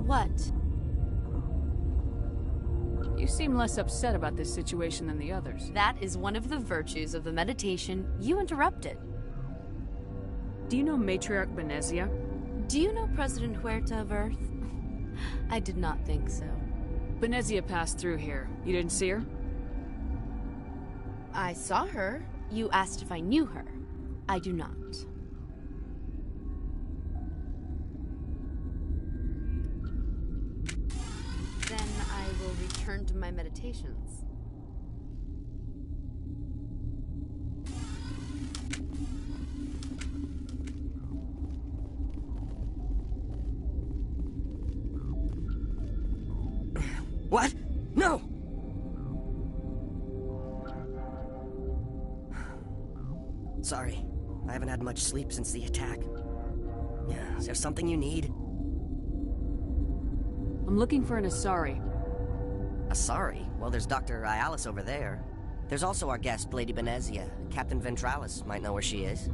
What? You seem less upset about this situation than the others. That is one of the virtues of the meditation you interrupted. Do you know Matriarch Benezia? Do you know President Huerta of Earth? I did not think so. Benezia passed through here. You didn't see her? I saw her. You asked if I knew her. I do not. Then I will return to my meditations. What? No! Sorry. I haven't had much sleep since the attack. Yeah, is there something you need? I'm looking for an Asari. Asari? Well, there's Dr. Ialis over there. There's also our guest, Lady Benezia. Captain Ventralis might know where she is.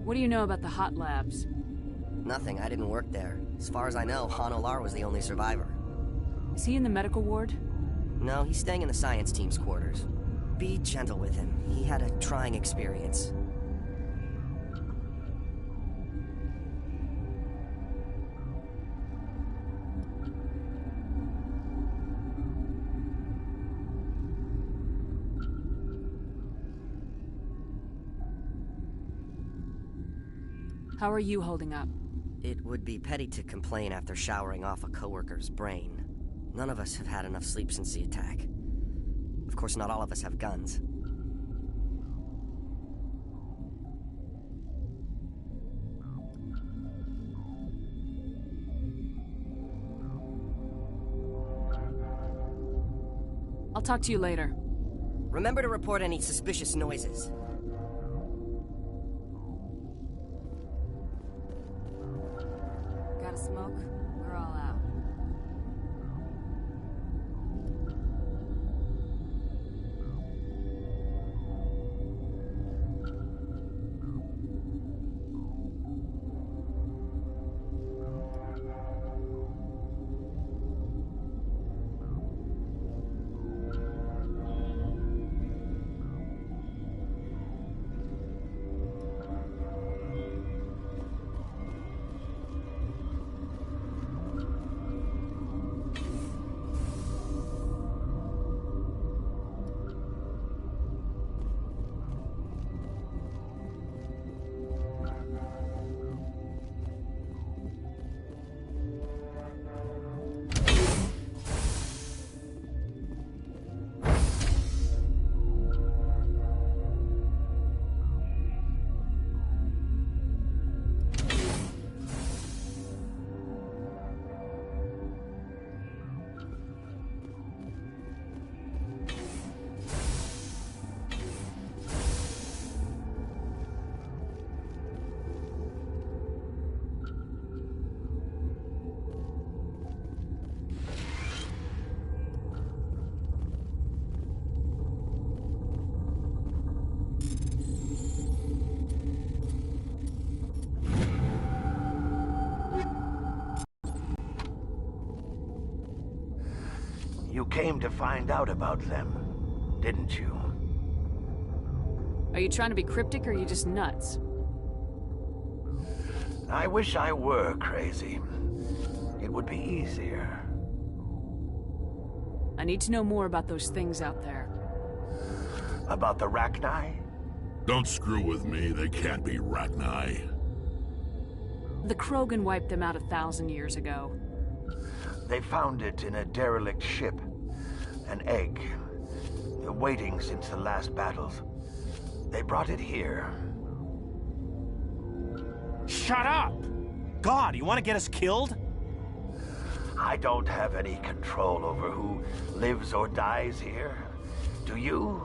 What do you know about the hot labs? Nothing, I didn't work there. As far as I know, Han Olar was the only survivor. Is he in the medical ward? No, he's staying in the science team's quarters. Be gentle with him. He had a trying experience. How are you holding up? It would be petty to complain after showering off a coworker's brain. None of us have had enough sleep since the attack. Of course, not all of us have guns. I'll talk to you later. Remember to report any suspicious noises. Got a smoke? We're all out. You came to find out about them, didn't you? Are you trying to be cryptic or are you just nuts? I wish I were crazy. It would be easier. I need to know more about those things out there. About the Rachni? Don't screw with me, they can't be Rachni. The Krogan wiped them out 1,000 years ago. They found it in a derelict ship. An egg. waiting since the last battles. They brought it here. Shut up! God, you want to get us killed? I don't have any control over who lives or dies here. Do you?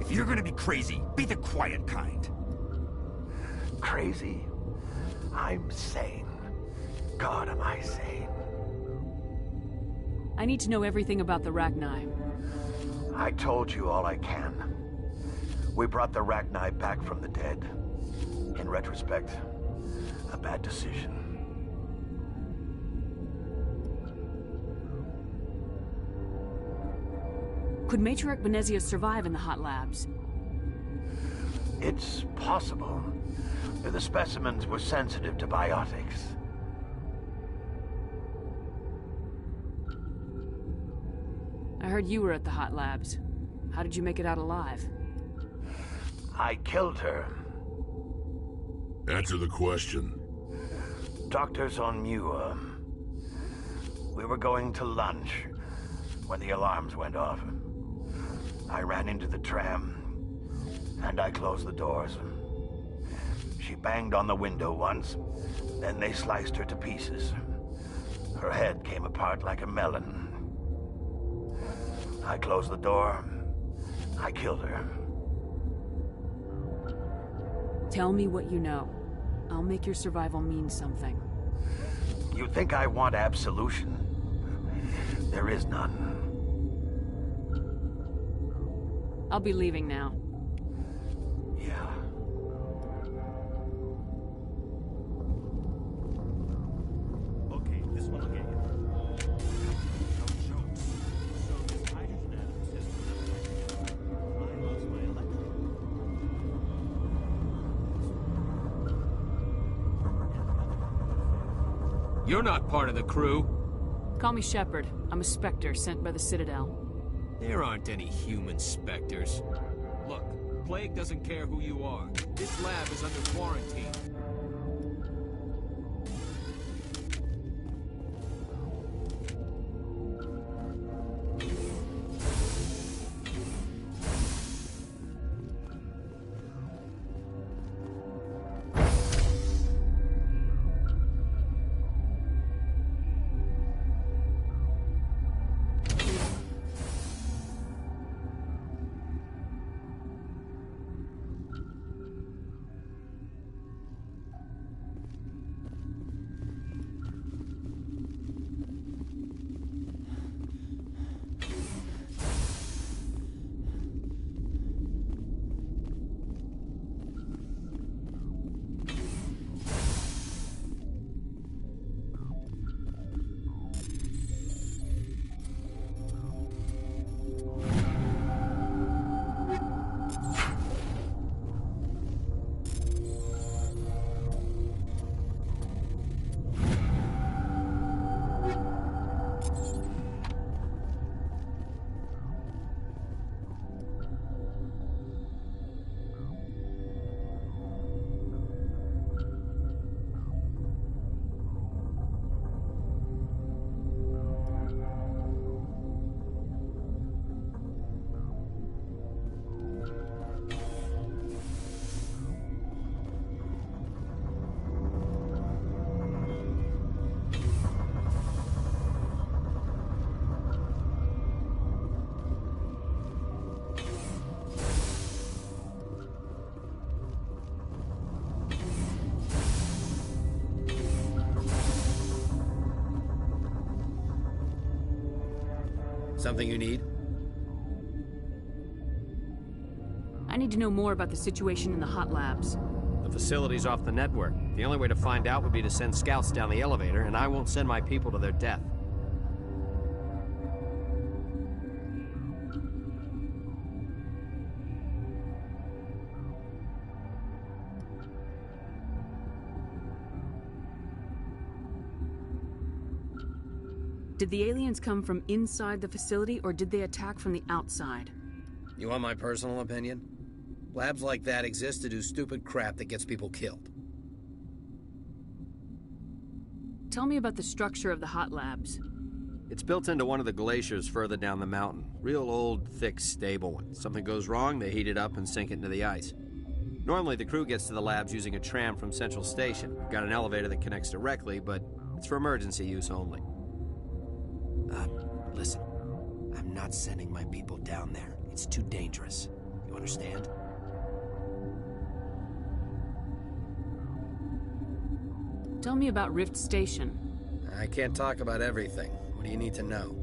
If you're gonna be crazy, be the quiet kind. Crazy? I'm sane. God, am I sane? I need to know everything about the Rachni. I told you all I can. We brought the Rachni back from the dead. In retrospect, a bad decision. Could Matriarch Benezia survive in the hot labs? It's possible. The specimens were sensitive to biotics. I heard you were at the hot labs. How did you make it out alive? I killed her. Answer the question. Doctors on Muir. We were going to lunch when the alarms went off. I ran into the tram, and I closed the doors. She banged on the window once, then they sliced her to pieces. Her head came apart like a melon. I closed the door. I killed her. Tell me what you know. I'll make your survival mean something. You think I want absolution? There is none. I'll be leaving now. Yeah. Okay, this one will get you. So this hydrogen atom system, I lost my electric. You're not part of the crew. Call me Shepard. I'm a Spectre sent by the Citadel. There aren't any human specters. Look, Plague doesn't care who you are. This lab is under quarantine. Something you need? I need to know more about the situation in the hot labs. The facility's off the network. The only way to find out would be to send scouts down the elevator, and I won't send my people to their death. Did the aliens come from inside the facility, or did they attack from the outside? You want my personal opinion? Labs like that exist to do stupid crap that gets people killed. Tell me about the structure of the hot labs. It's built into one of the glaciers further down the mountain. Real old, thick, stable one. Something goes wrong, they heat it up and sink it into the ice. Normally, the crew gets to the labs using a tram from Central Station. We've got an elevator that connects directly, but it's for emergency use only. Listen. I'm not sending my people down there. It's too dangerous. You understand? Tell me about Rift Station. I can't talk about everything. What do you need to know?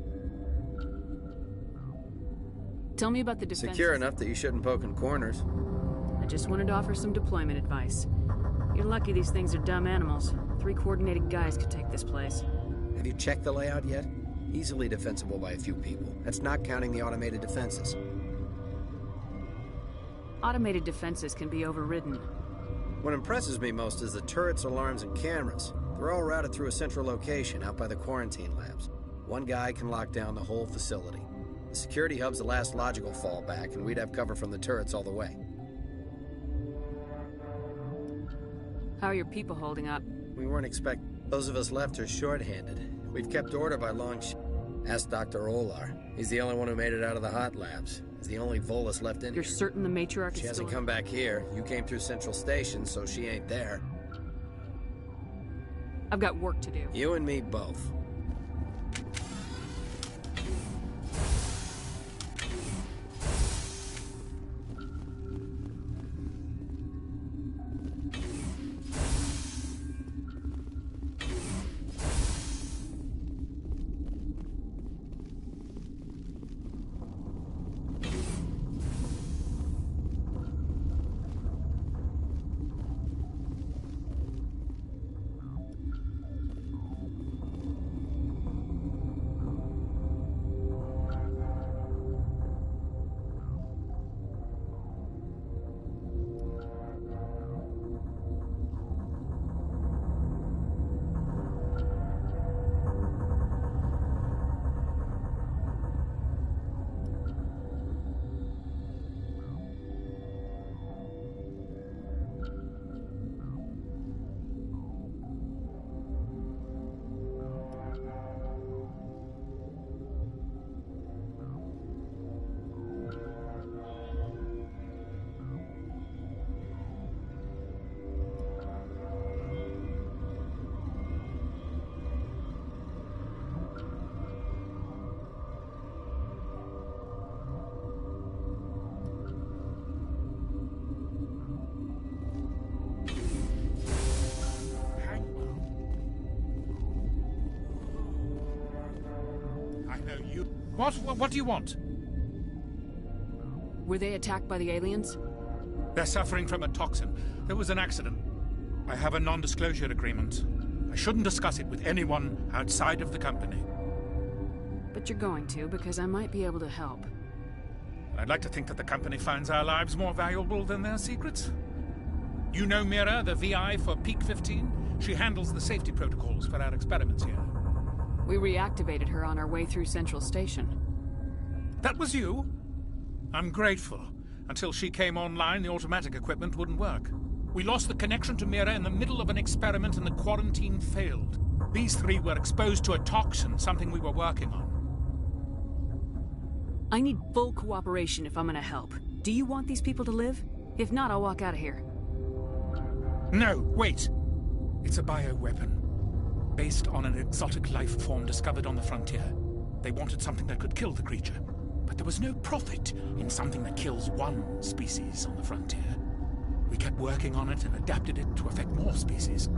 Tell me about the defense. Secure enough that you shouldn't poke in corners. I just wanted to offer some deployment advice. You're lucky these things are dumb animals. 3 coordinated guys could take this place. Have you checked the layout yet? Easily defensible by a few people. That's not counting the automated defenses. Automated defenses can be overridden. What impresses me most is the turrets, alarms, and cameras. They're all routed through a central location out by the quarantine labs. One guy can lock down the whole facility. The security hub's the last logical fallback, and we'd have cover from the turrets all the way. How are your people holding up? We weren't expecting. Those of us left are short-handed. We've kept order by long Ask Dr. Olar. He's the only one who made it out of the hot labs. He's the only Volus left in You're here. certain the matriarch She is hasn't still... come back here. You came through Central Station, so she ain't there. I've got work to do. You and me both. What do you want? Were they attacked by the aliens? They're suffering from a toxin. There was an accident. I have a non-disclosure agreement. I shouldn't discuss it with anyone outside of the company. But you're going to, because I might be able to help. I'd like to think that the company finds our lives more valuable than their secrets. You know Mira, the VI for Peak 15? She handles the safety protocols for our experiments here. We reactivated her on our way through Central Station. That was you? I'm grateful. Until she came online, the automatic equipment wouldn't work. We lost the connection to Mira in the middle of an experiment and the quarantine failed. These 3 were exposed to a toxin, something we were working on. I need full cooperation if I'm gonna help. Do you want these people to live? If not, I'll walk out of here. No, wait. It's a bioweapon. Based on an exotic life form discovered on the frontier. They wanted something that could kill the creature. But there was no profit in something that kills one species on the frontier. We kept working on it and adapted it to affect more species.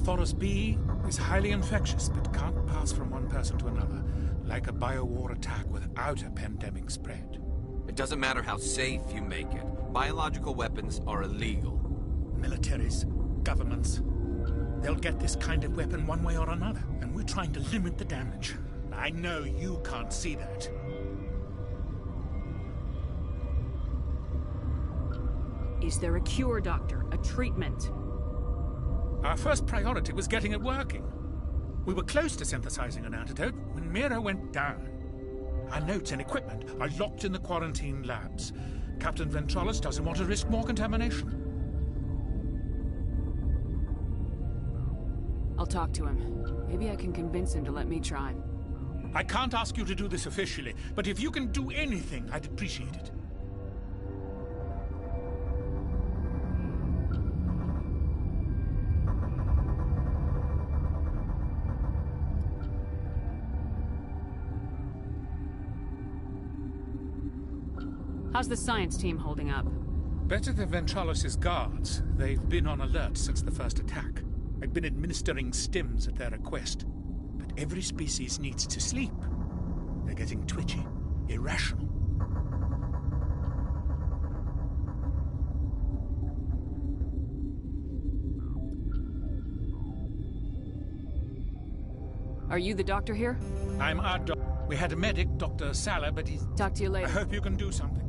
Thoros B is highly infectious, but can't pass from one person to another, like a biowar attack without a pandemic spread. It doesn't matter how safe you make it. Biological weapons are illegal. Militaries, governments, they'll get this kind of weapon one way or another, and we're trying to limit the damage. I know you can't see that. Is there a cure, Doctor? A treatment? Our first priority was getting it working. We were close to synthesizing an antidote when Mira went down. Our notes and equipment are locked in the quarantine labs. Captain Ventrolis doesn't want to risk more contamination. I'll talk to him. Maybe I can convince him to let me try. I can't ask you to do this officially, but if you can do anything, I'd appreciate it. How's the science team holding up? Better than Ventralos' guards. They've been on alert since the first attack. I've been administering stims at their request. But every species needs to sleep. They're getting twitchy, irrational. Are you the doctor here? I'm our doc. We had a medic, Dr. Sala, but he's... Talk to you later. I hope you can do something.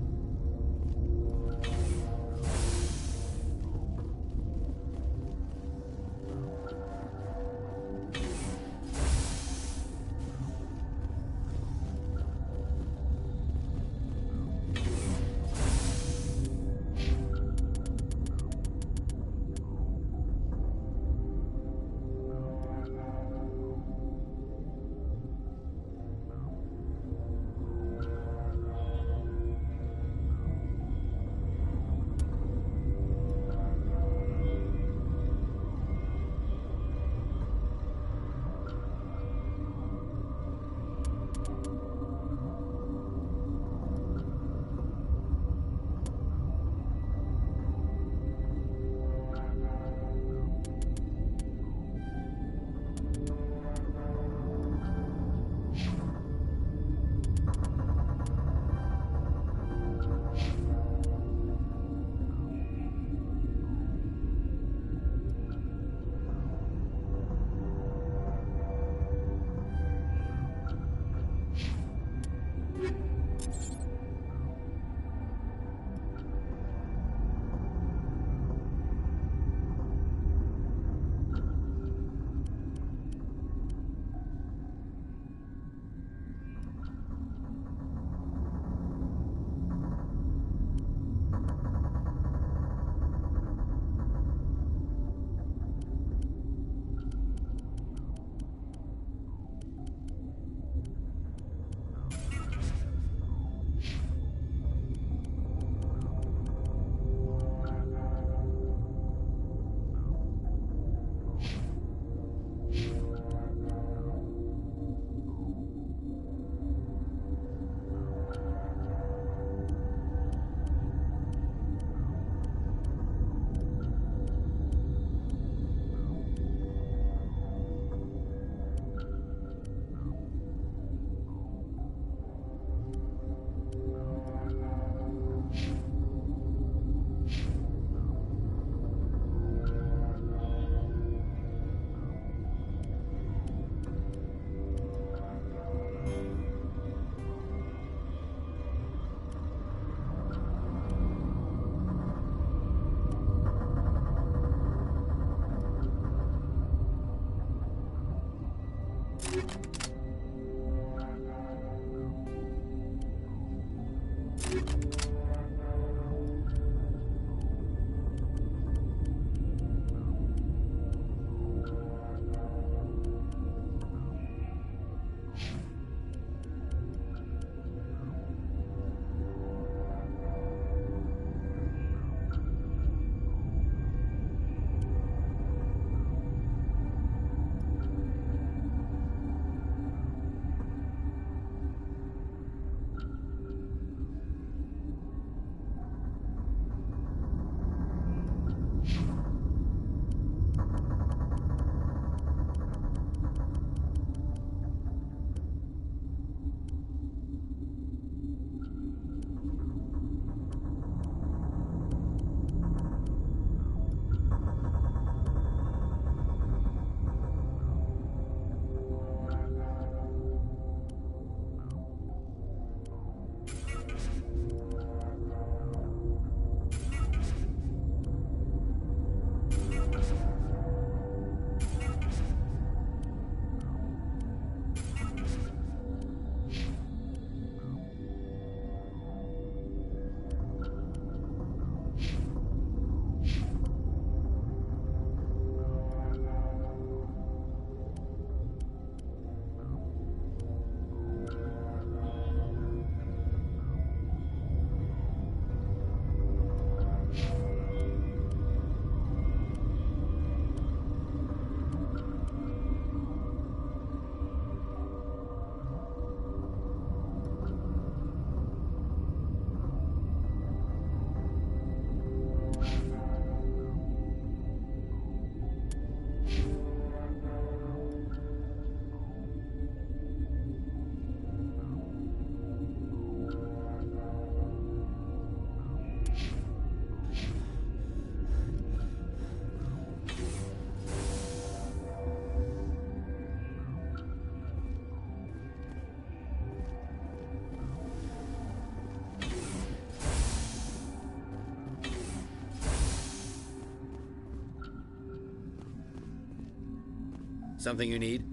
Something you need?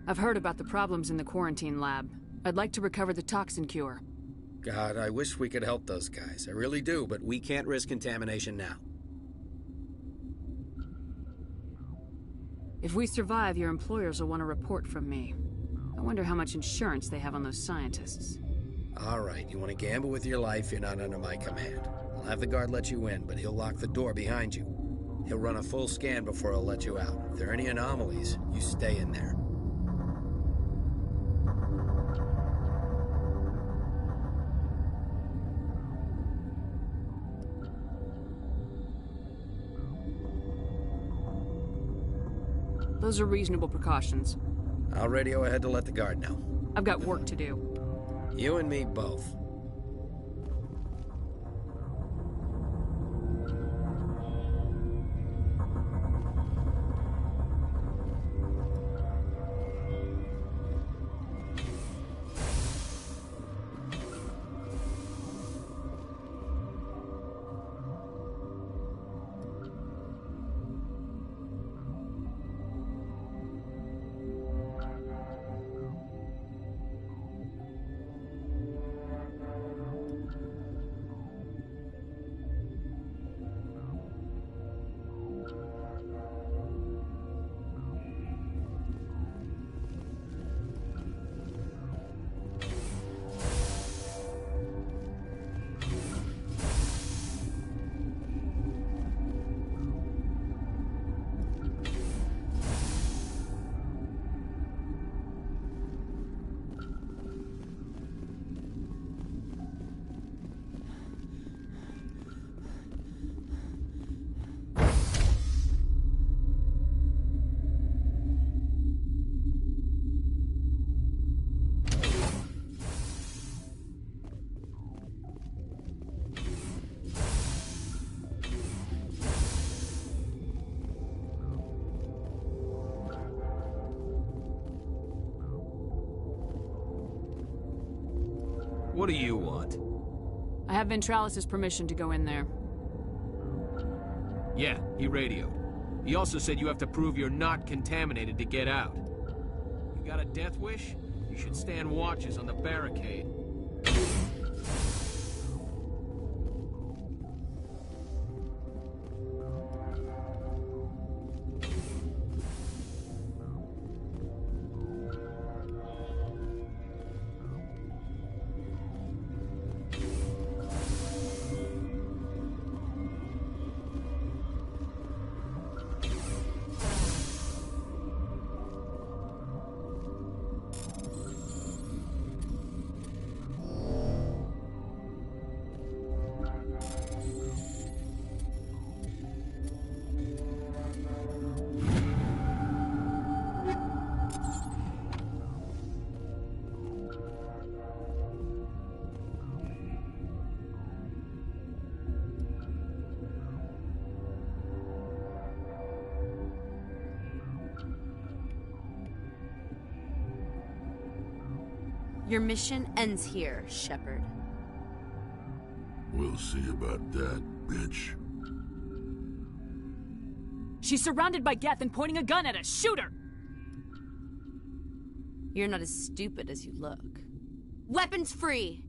I've heard about the problems in the quarantine lab. I'd like to recover the toxin cure. God, I wish we could help those guys. I really do, but we can't risk contamination now. If we survive, your employers will want a report from me. I wonder how much insurance they have on those scientists. All right, you want to gamble with your life, you're not under my command. I'll have the guard let you in, but he'll lock the door behind you. He'll run a full scan before he'll let you out. If there are any anomalies, you stay in there. Those are reasonable precautions. I'll radio ahead to let the guard know. I've got work to do. You and me both. What do you want? I have Ventralis' permission to go in there. Yeah, he radioed. He also said you have to prove you're not contaminated to get out. You got a death wish? You should stand watches on the barricade. Your mission ends here, Shepard. We'll see about that, bitch. She's surrounded by Geth and pointing a gun at us. Shoot her! You're not as stupid as you look. Weapons free!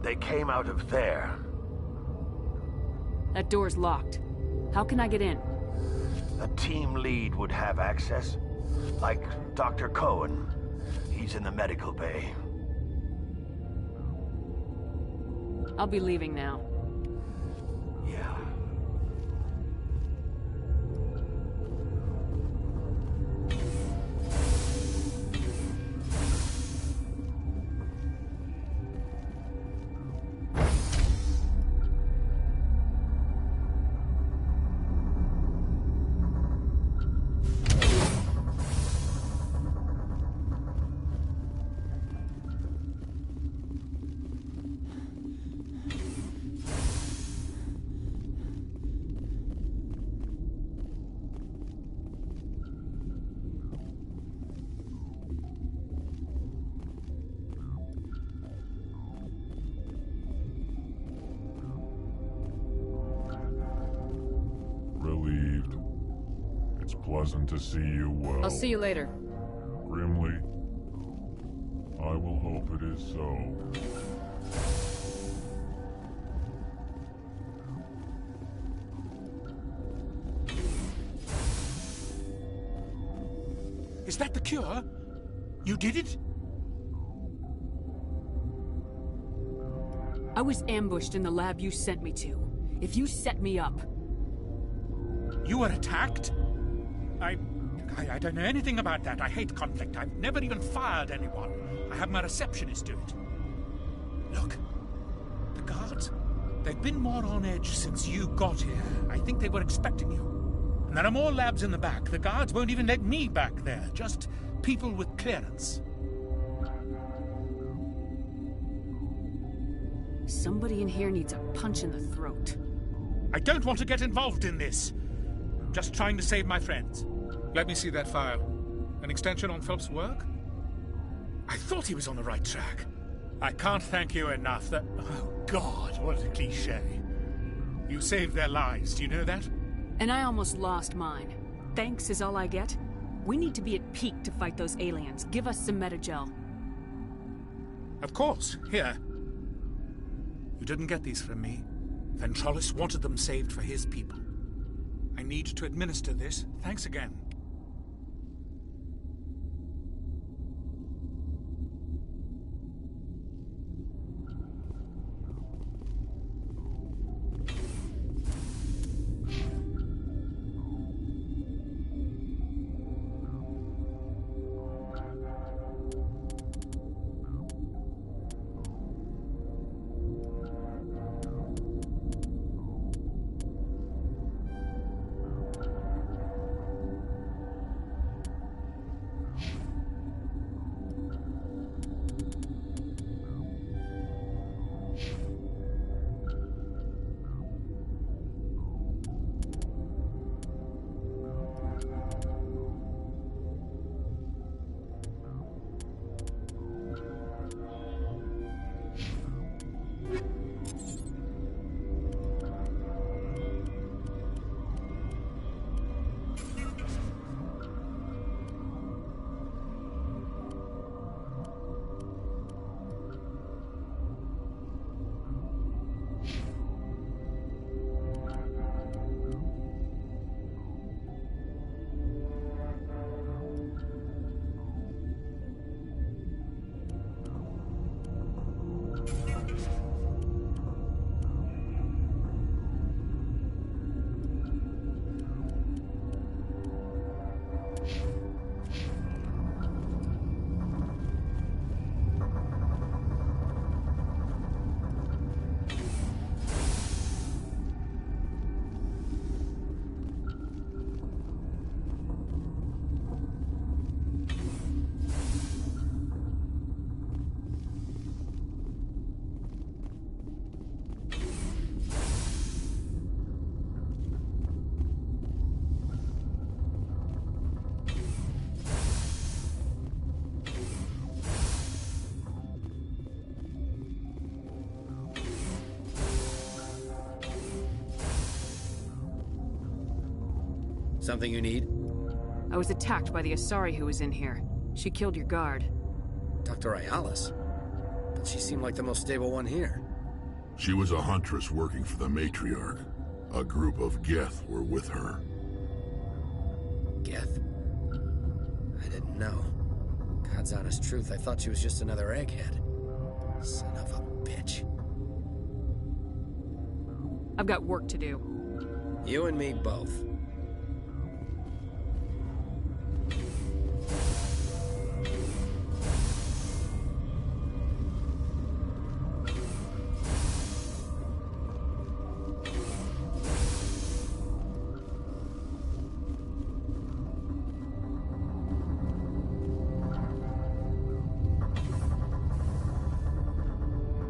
They came out of there. That door's locked. How can I get in? A team lead would have access. Like Dr. Cohen. He's in the medical bay. I'll be leaving now. Yeah. Relieved. It's pleasant to see you well. I'll see you later. Grimly, I will hope it is so. Is that the cure? You did it? I was ambushed in the lab you sent me to. If you set me up... You were attacked? I don't know anything about that. I hate conflict. I've never even fired anyone. I have my receptionist do it. Look, the guards, they've been more on edge since you got here. I think they were expecting you. And there are more labs in the back. The guards won't even let me back there. Just people with clearance. Somebody in here needs a punch in the throat. I don't want to get involved in this. I'm just trying to save my friends. Let me see that file. An extension on Phelps' work? I thought he was on the right track. I can't thank you enough that... Oh, God, what a cliché. You saved their lives, do you know that? And I almost lost mine. Thanks is all I get? We need to be at peak to fight those aliens. Give us some Metagel. Of course. Here. You didn't get these from me. Ventrolis wanted them saved for his people. I need to administer this. Thanks again. Something you need? I was attacked by the Asari who was in here. She killed your guard. Dr. Ayalis? But she seemed like the most stable one here. She was a huntress working for the matriarch. A group of Geth were with her. Geth? I didn't know. God's honest truth, I thought she was just another egghead. Son of a bitch. I've got work to do. You and me both.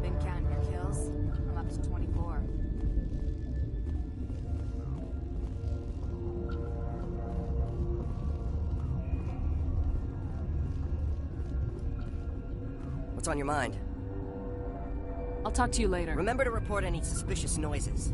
Been counting your kills? I'm up to 24. What's on your mind? I'll talk to you later. Remember to report any suspicious noises.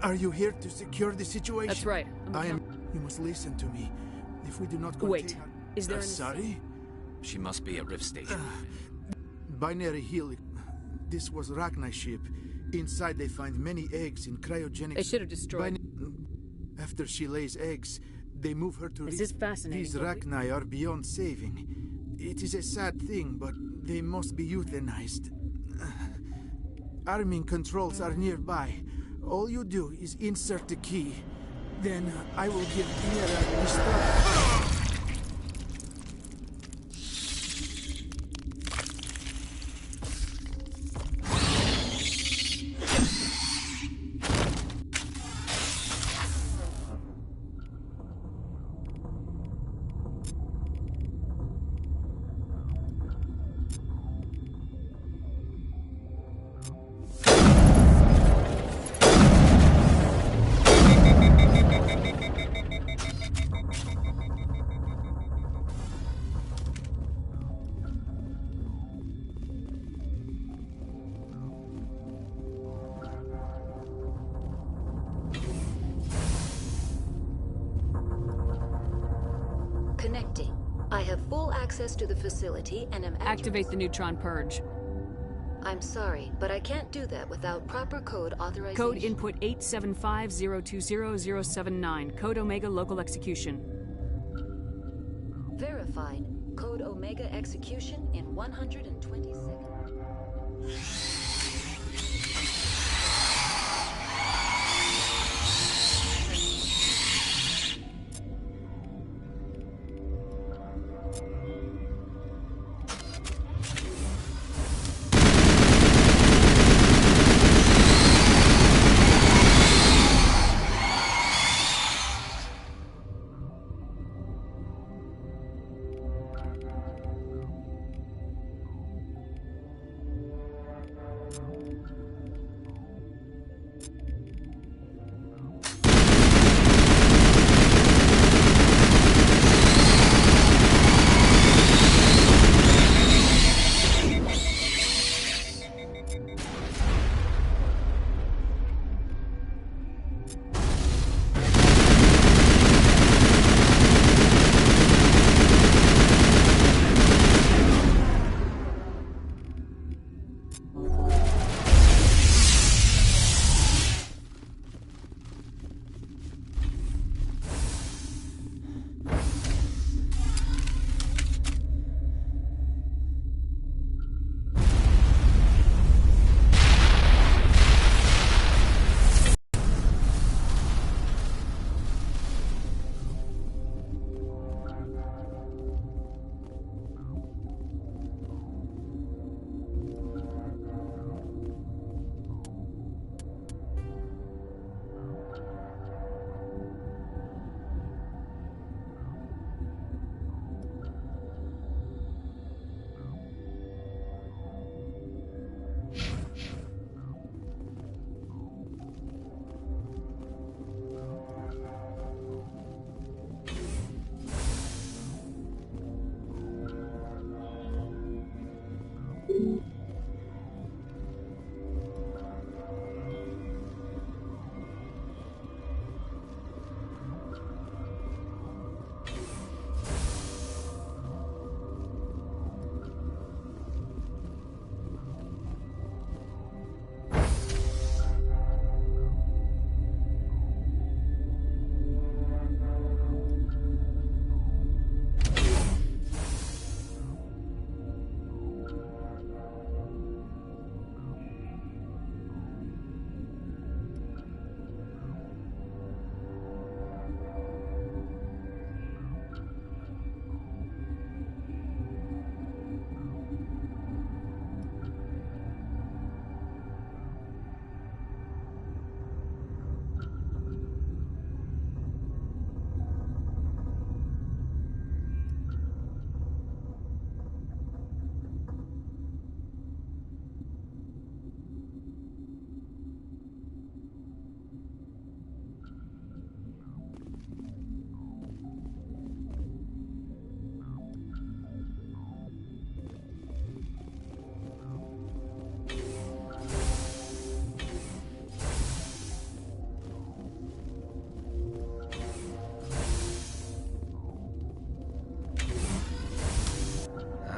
Are you here to secure the situation? That's right. You must listen to me. If we do not Wait, is there sorry? She must be at Rift Station. Binary Helix. This was Rachni's ship. Inside they find many eggs in cryogenic... They should have destroyed... After she lays eggs, they move her to... This is fascinating. These Rachni are beyond saving. It is a sad thing, but they must be euthanized. Arming controls are nearby. All you do is insert the key. Then I will give Mira the start. Connecting. I have full access to the facility and am... Activate the neutron purge. I'm sorry, but I can't do that without proper code authorization. Code input 875-020-079. Code Omega local execution. Verified. Code Omega execution in 120 seconds.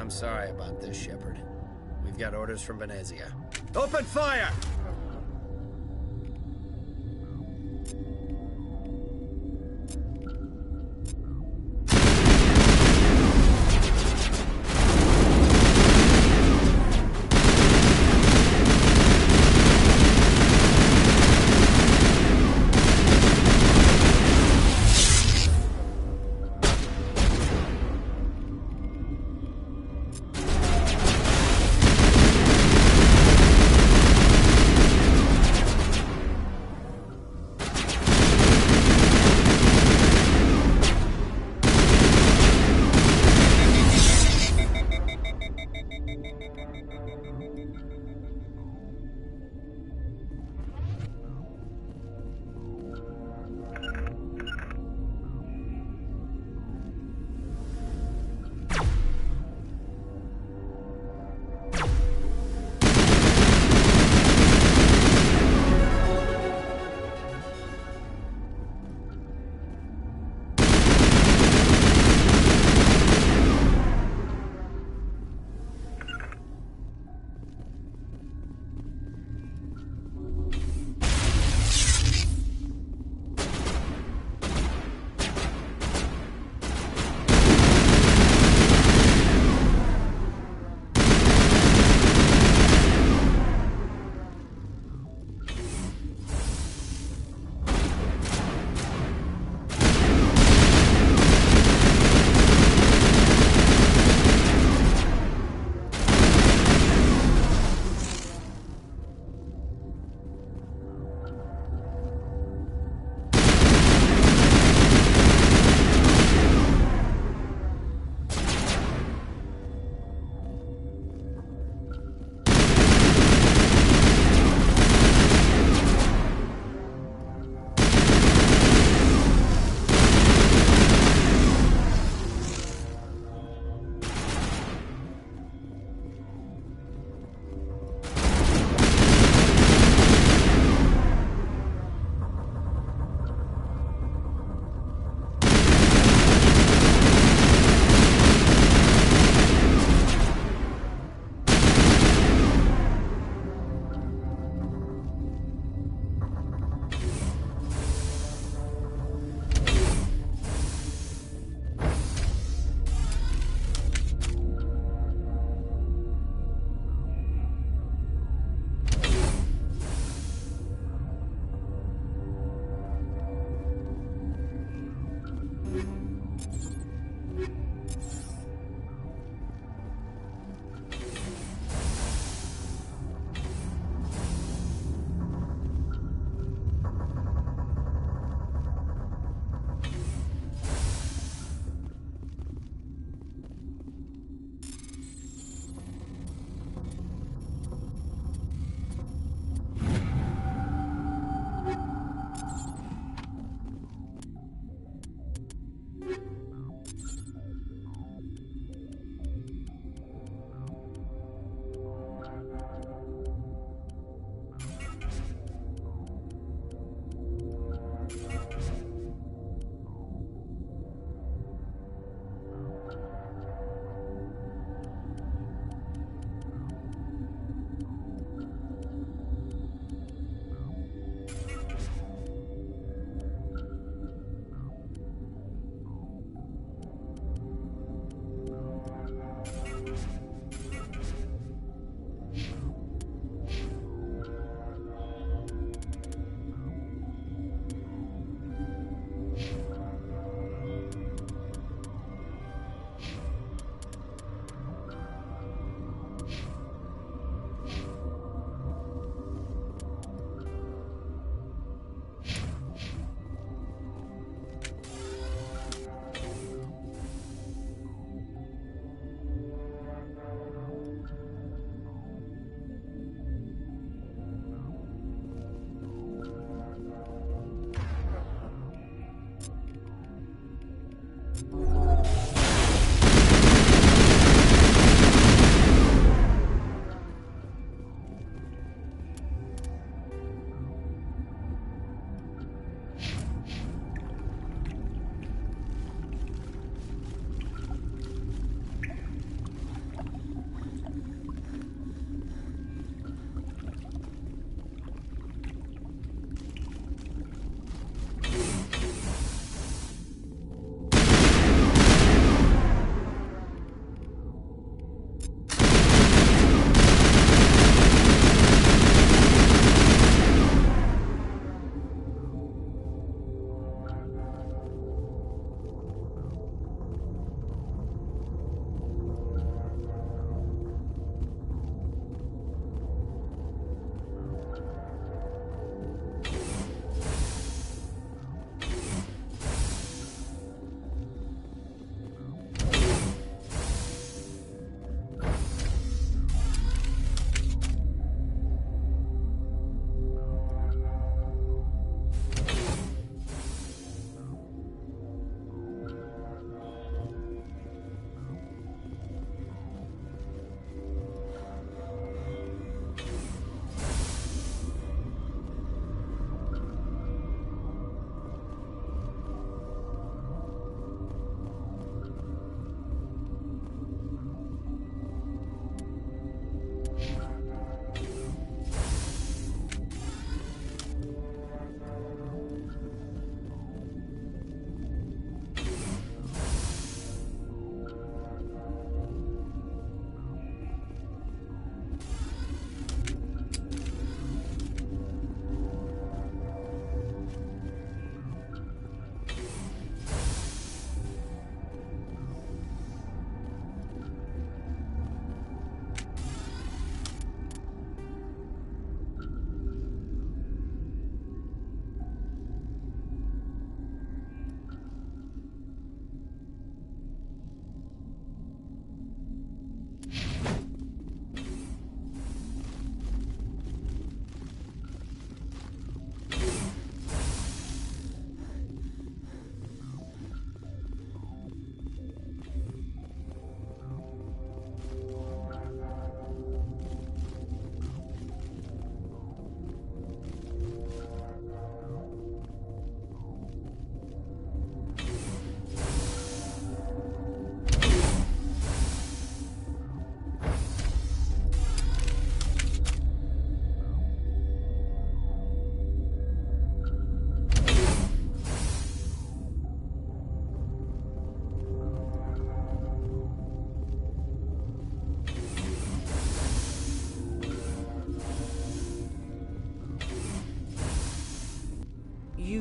I'm sorry about this, Shepard. We've got orders from Venezia. Open fire!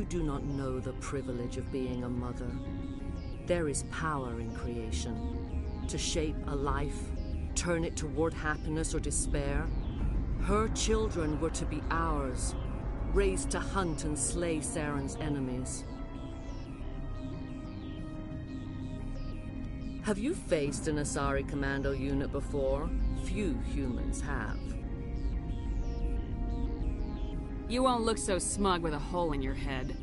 do not know the privilege of being a mother. There is power in creation. To shape a life, turn it toward happiness or despair. Her children were to be ours, raised to hunt and slay Saren's enemies. Have you faced an Asari commando unit before? Few humans have. You won't look so smug with a hole in your head.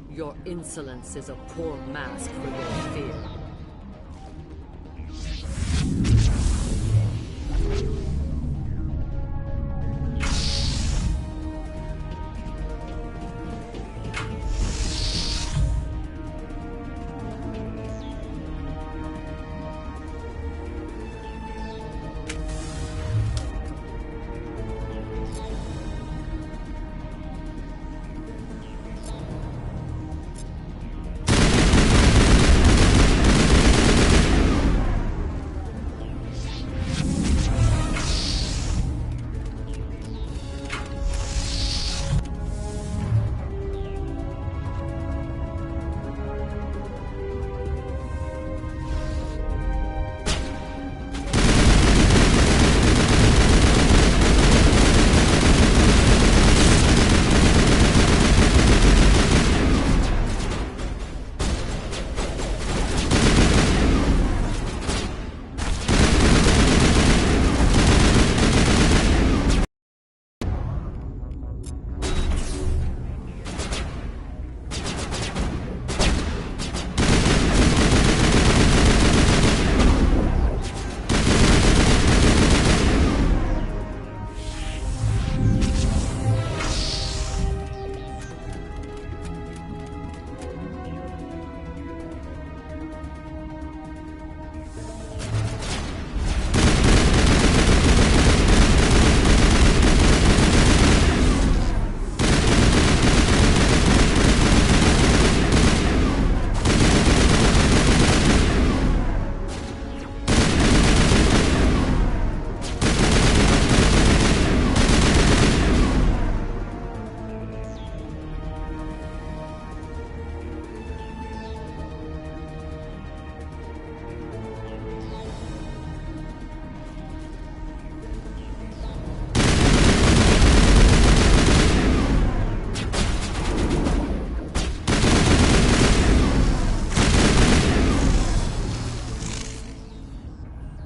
Your insolence is a poor mask for your fear.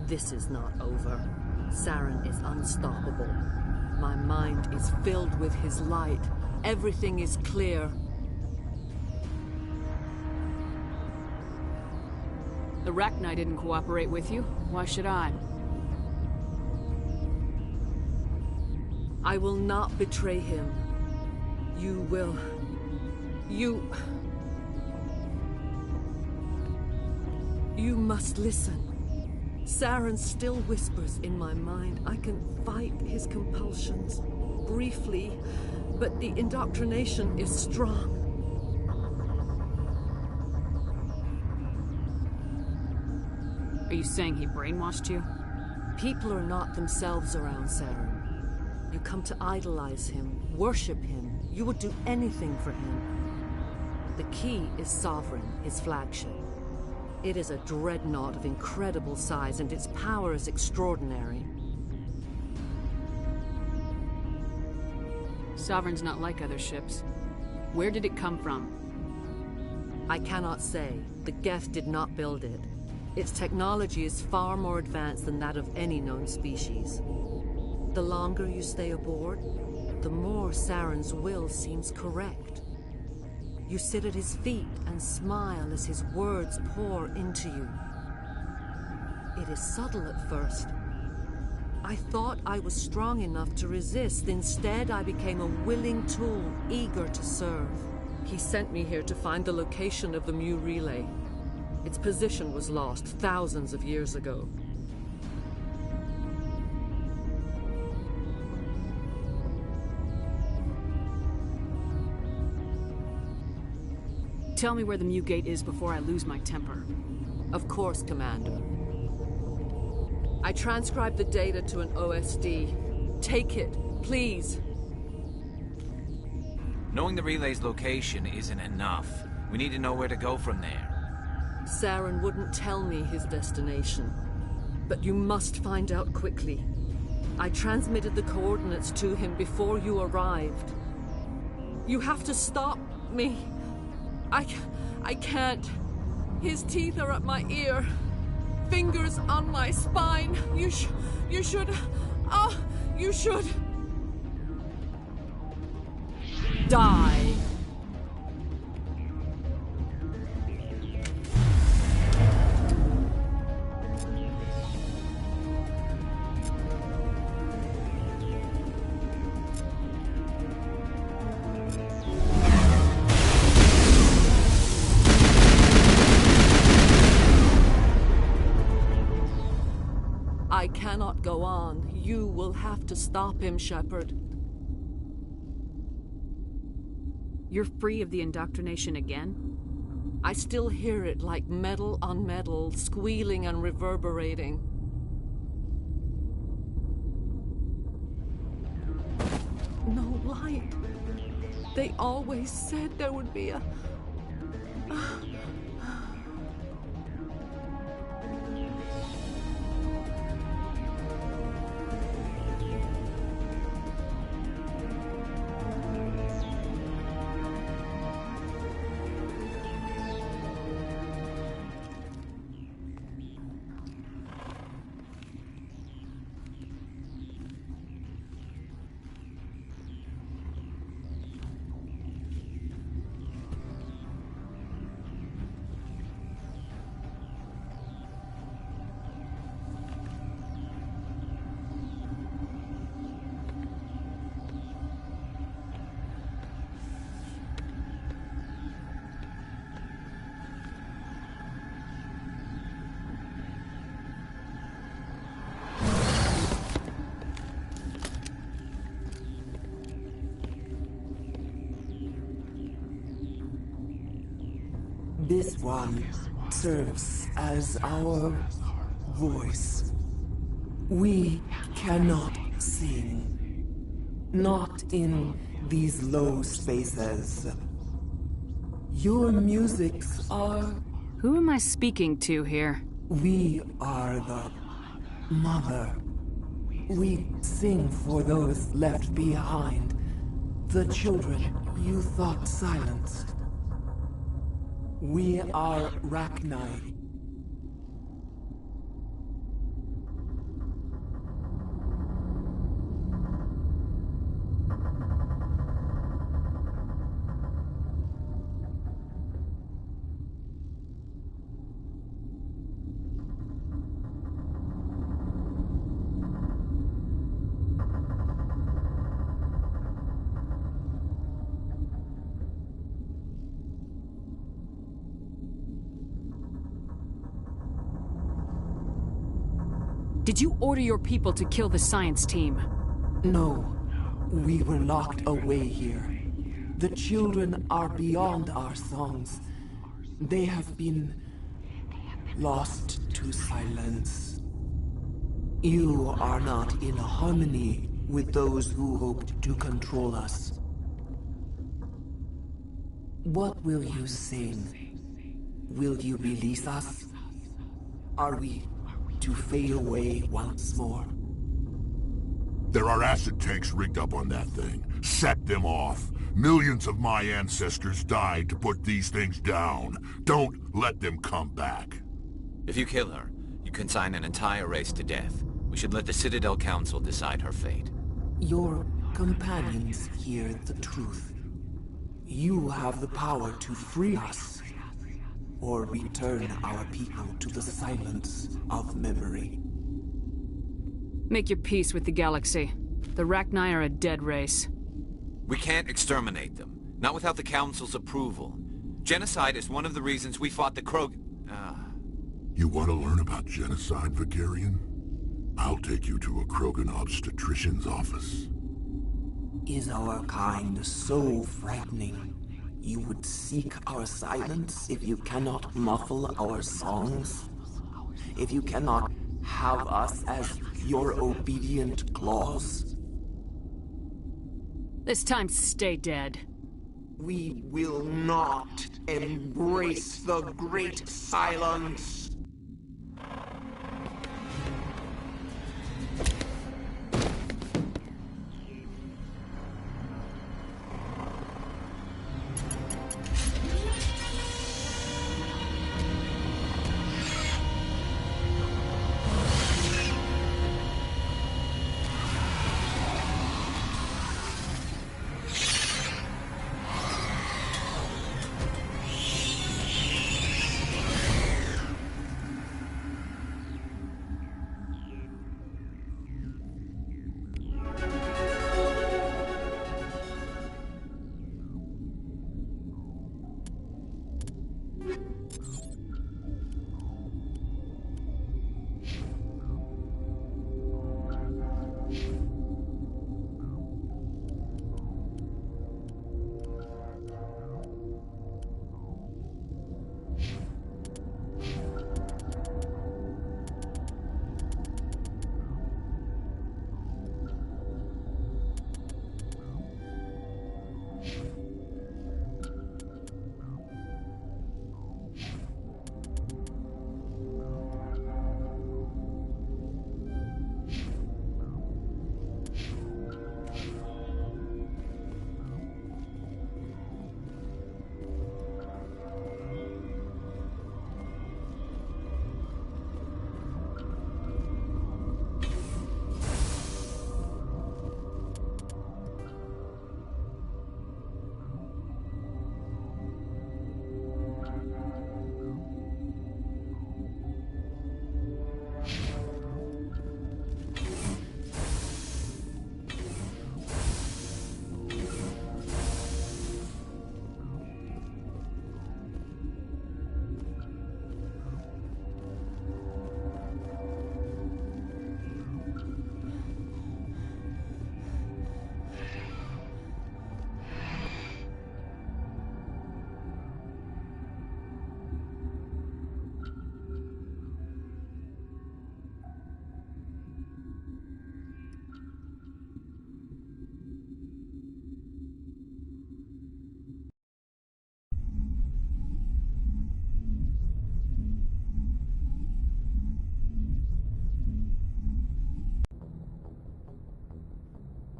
This is not over. Saren is unstoppable. My mind is filled with his light. Everything is clear. The Rachni didn't cooperate with you. Why should I? I will not betray him. You will... You must listen. Saren still whispers in my mind. I can fight his compulsions, briefly, but the indoctrination is strong. Are you saying he brainwashed you? People are not themselves around Saren. You come to idolize him, worship him. You would do anything for him. The key is Sovereign, his flagship. It is a dreadnought of incredible size, and its power is extraordinary. Sovereign's not like other ships. Where did it come from? I cannot say. The Geth did not build it. Its technology is far more advanced than that of any known species. The longer you stay aboard, the more Saren's will seems correct. You sit at his feet and smile as his words pour into you. It is subtle at first. I thought I was strong enough to resist. Instead, I became a willing tool, eager to serve. He sent me here to find the location of the Mu relay. Its position was lost thousands of years ago. Tell me where the Mu Gate is before I lose my temper. Of course, Commander. I transcribed the data to an OSD. Take it, please. Knowing the relay's location isn't enough. We need to know where to go from there. Saren wouldn't tell me his destination. But you must find out quickly. I transmitted the coordinates to him before you arrived. You have to stop me. I can't. His teeth are at my ear. Fingers on my spine. You should... Oh, you should... die. I cannot go on. You will have to stop him, Shepard. You're free of the indoctrination again? I still hear it like metal on metal, squealing and reverberating. No light. They always said there would be a... This one serves as our voice. We cannot sing. Not in these low spaces. Your musics are... Who am I speaking to here? We are the mother. We sing for those left behind. The children you thought silenced. We are Rachni. Did you order your people to kill the science team? No. We were locked away here. The children are beyond our songs. They have been lost to silence. You are not in harmony with those who hoped to control us. What will you sing? Will you release us? Are we to fade away once more? There are acid tanks rigged up on that thing. Set them off. Millions of my ancestors died to put these things down. Don't let them come back. If you kill her, you consign an entire race to death. We should let the Citadel Council decide her fate. Your companions hear the truth. You have the power to free us, or return our people to the silence of memory. Make your peace with the galaxy. The Rachni are a dead race. We can't exterminate them. Not without the Council's approval. Genocide is one of the reasons we fought the Krog... You want to learn about genocide, Vigarian? I'll take you to a Krogan obstetrician's office. Is our kind so frightening? You would seek our silence if you cannot muffle our songs? If you cannot have us as your obedient claws? This time, stay dead. We will not embrace the Great Silence.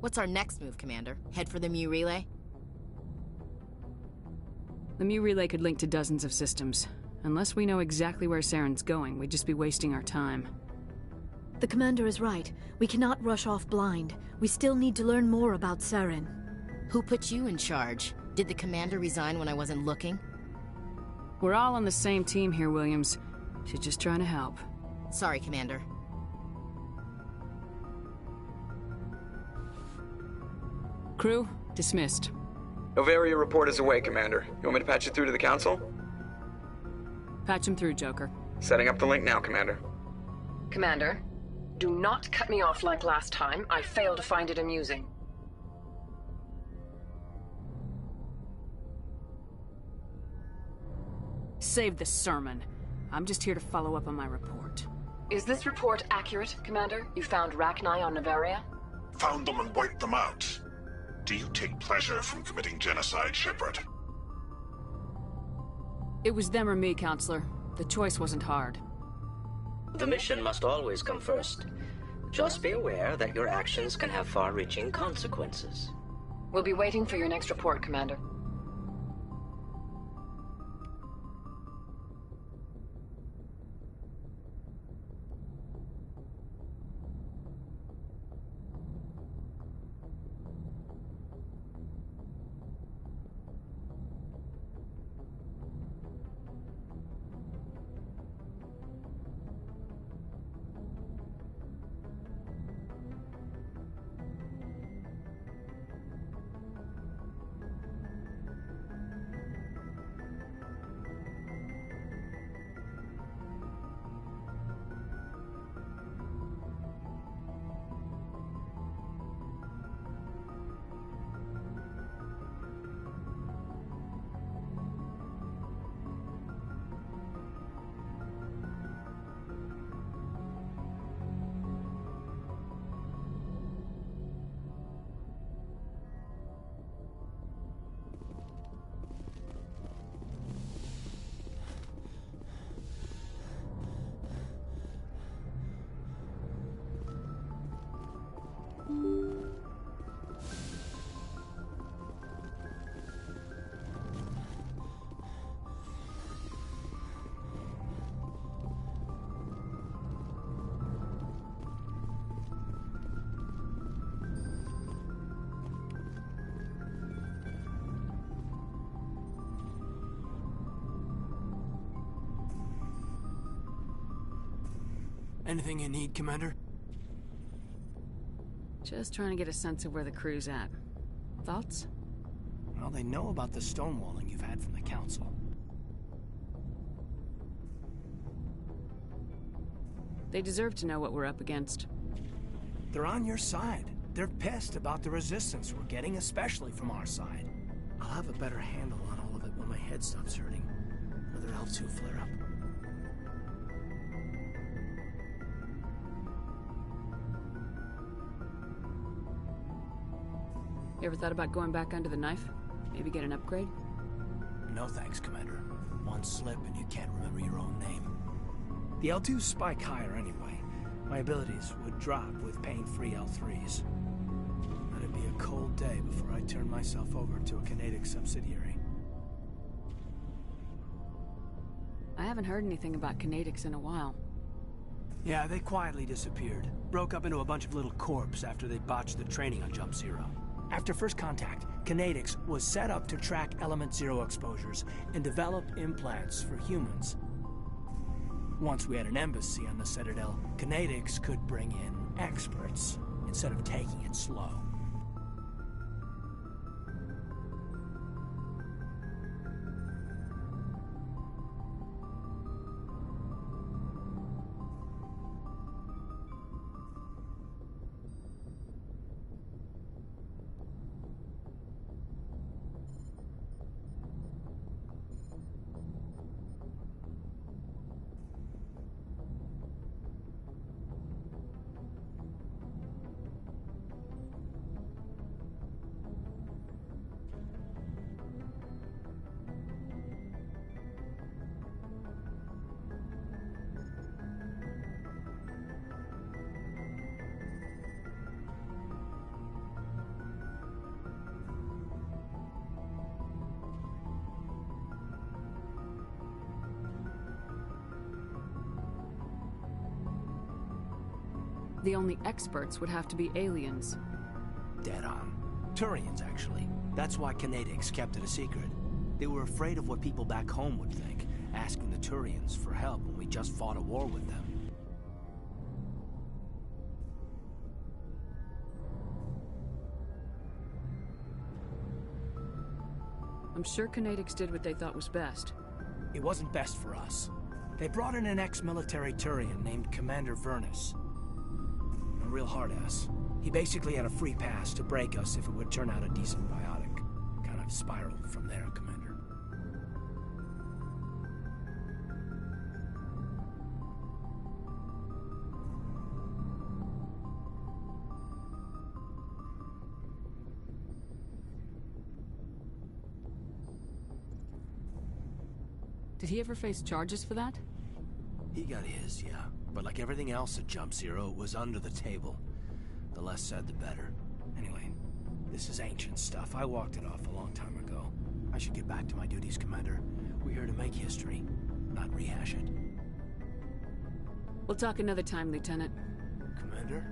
What's our next move, Commander? Head for the Mu relay? The Mu relay could link to dozens of systems. Unless we know exactly where Saren's going, we'd just be wasting our time. The Commander is right. We cannot rush off blind. We still need to learn more about Saren. Who put you in charge? Did the Commander resign when I wasn't looking? We're all on the same team here, Williams. She's just trying to help. Sorry, Commander. Crew, dismissed. Novaria report is away, Commander. You want me to patch it through to the Council? Patch him through, Joker. Setting up the link now, Commander. Commander, do not cut me off like last time. I fail to find it amusing. Save the sermon. I'm just here to follow up on my report. Is this report accurate, Commander? You found Rachni on Novaria? Found them and wiped them out. Do you take pleasure from committing genocide, Shepard? It was them or me, Counselor. The choice wasn't hard. The mission must always come first. Just be aware that your actions can have far-reaching consequences. We'll be waiting for your next report, Commander. Anything you need, Commander? Just trying to get a sense of where the crew's at. Thoughts? Well, they know about the stonewalling you've had from the Council. They deserve to know what we're up against. They're on your side. They're pissed about the resistance we're getting, especially from our side. I'll have a better handle on all of it when my head stops hurting. Another L2 flare-up. You ever thought about going back under the knife? Maybe get an upgrade? No thanks, Commander. One slip and you can't remember your own name. The L2s spike higher anyway. My abilities would drop with pain-free L3s. That'd be a cold day before I turn myself over to a Canadic subsidiary. I haven't heard anything about Canadics in a while. Yeah, they quietly disappeared. Broke up into a bunch of little corps after they botched the training on Jump Zero. After first contact, Canadics was set up to track Element Zero exposures and develop implants for humans. Once we had an embassy on the Citadel, Canadics could bring in experts instead of taking it slow. The only experts would have to be aliens. Dead on. Turians, actually. That's why Canadics kept it a secret. They were afraid of what people back home would think, asking the Turians for help when we just fought a war with them. I'm sure Canadics did what they thought was best. It wasn't best for us. They brought in an ex-military Turian named Commander Vernus. A real hard-ass. He basically had a free pass to break us if it would turn out a decent biotic. Kind of spiraled from there, Commander. Did he ever face charges for that? He got his, yeah. But like everything else at Jump Zero, it was under the table. The less said, the better. Anyway, this is ancient stuff. I walked it off a long time ago. I should get back to my duties, Commander. We're here to make history, not rehash it. We'll talk another time, Lieutenant. Commander?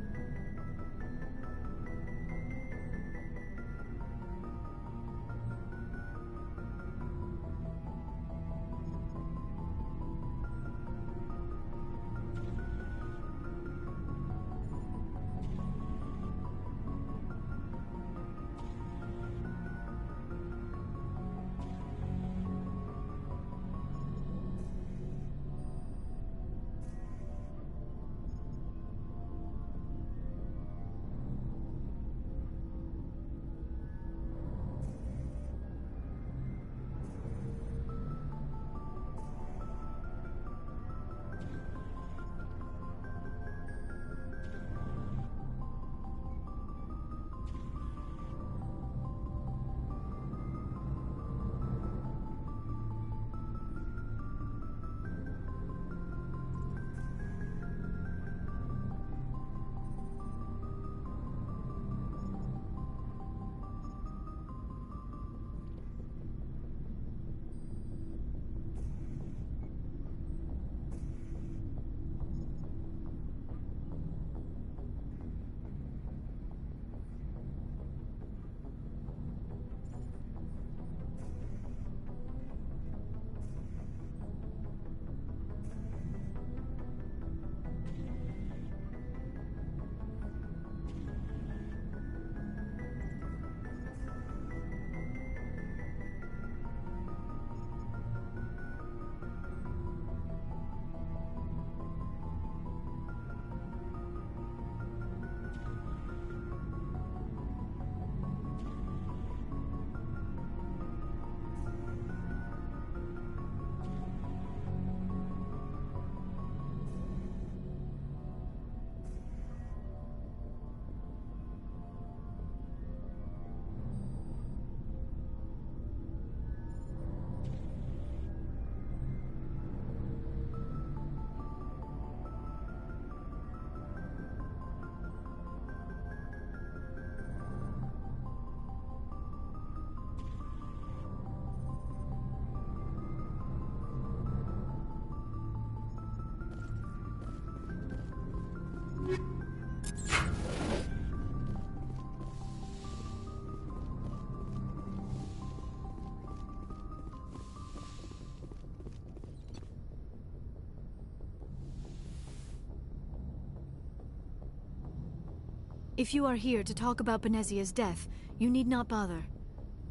If you are here to talk about Benezia's death, you need not bother.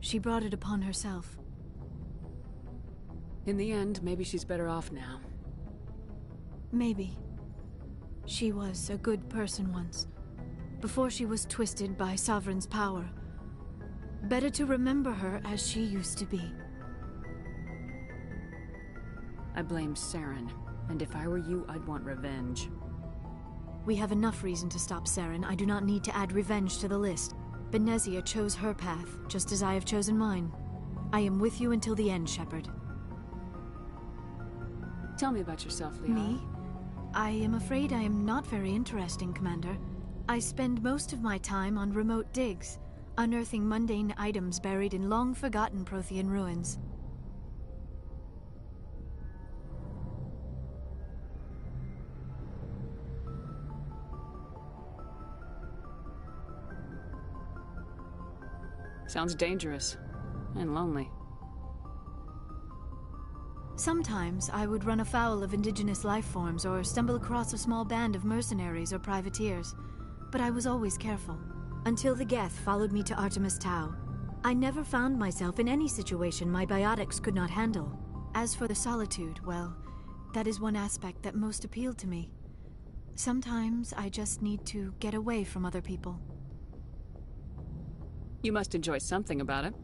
She brought it upon herself. In the end, maybe she's better off now. Maybe. She was a good person once, before she was twisted by Sovereign's power. Better to remember her as she used to be. I blame Saren, and if I were you, I'd want revenge. We have enough reason to stop Saren. I do not need to add revenge to the list. Benezia chose her path, just as I have chosen mine. I am with you until the end, Shepard. Tell me about yourself, Liara. Me? I am afraid I am not very interesting, Commander. I spend most of my time on remote digs, unearthing mundane items buried in long-forgotten Prothean ruins. Sounds dangerous. And lonely. Sometimes I would run afoul of indigenous life forms or stumble across a small band of mercenaries or privateers, but I was always careful. Until the Geth followed me to Artemis Tau. I never found myself in any situation my biotics could not handle. As for the solitude, well, that is one aspect that most appealed to me. Sometimes I just need to get away from other people. You must enjoy something about it.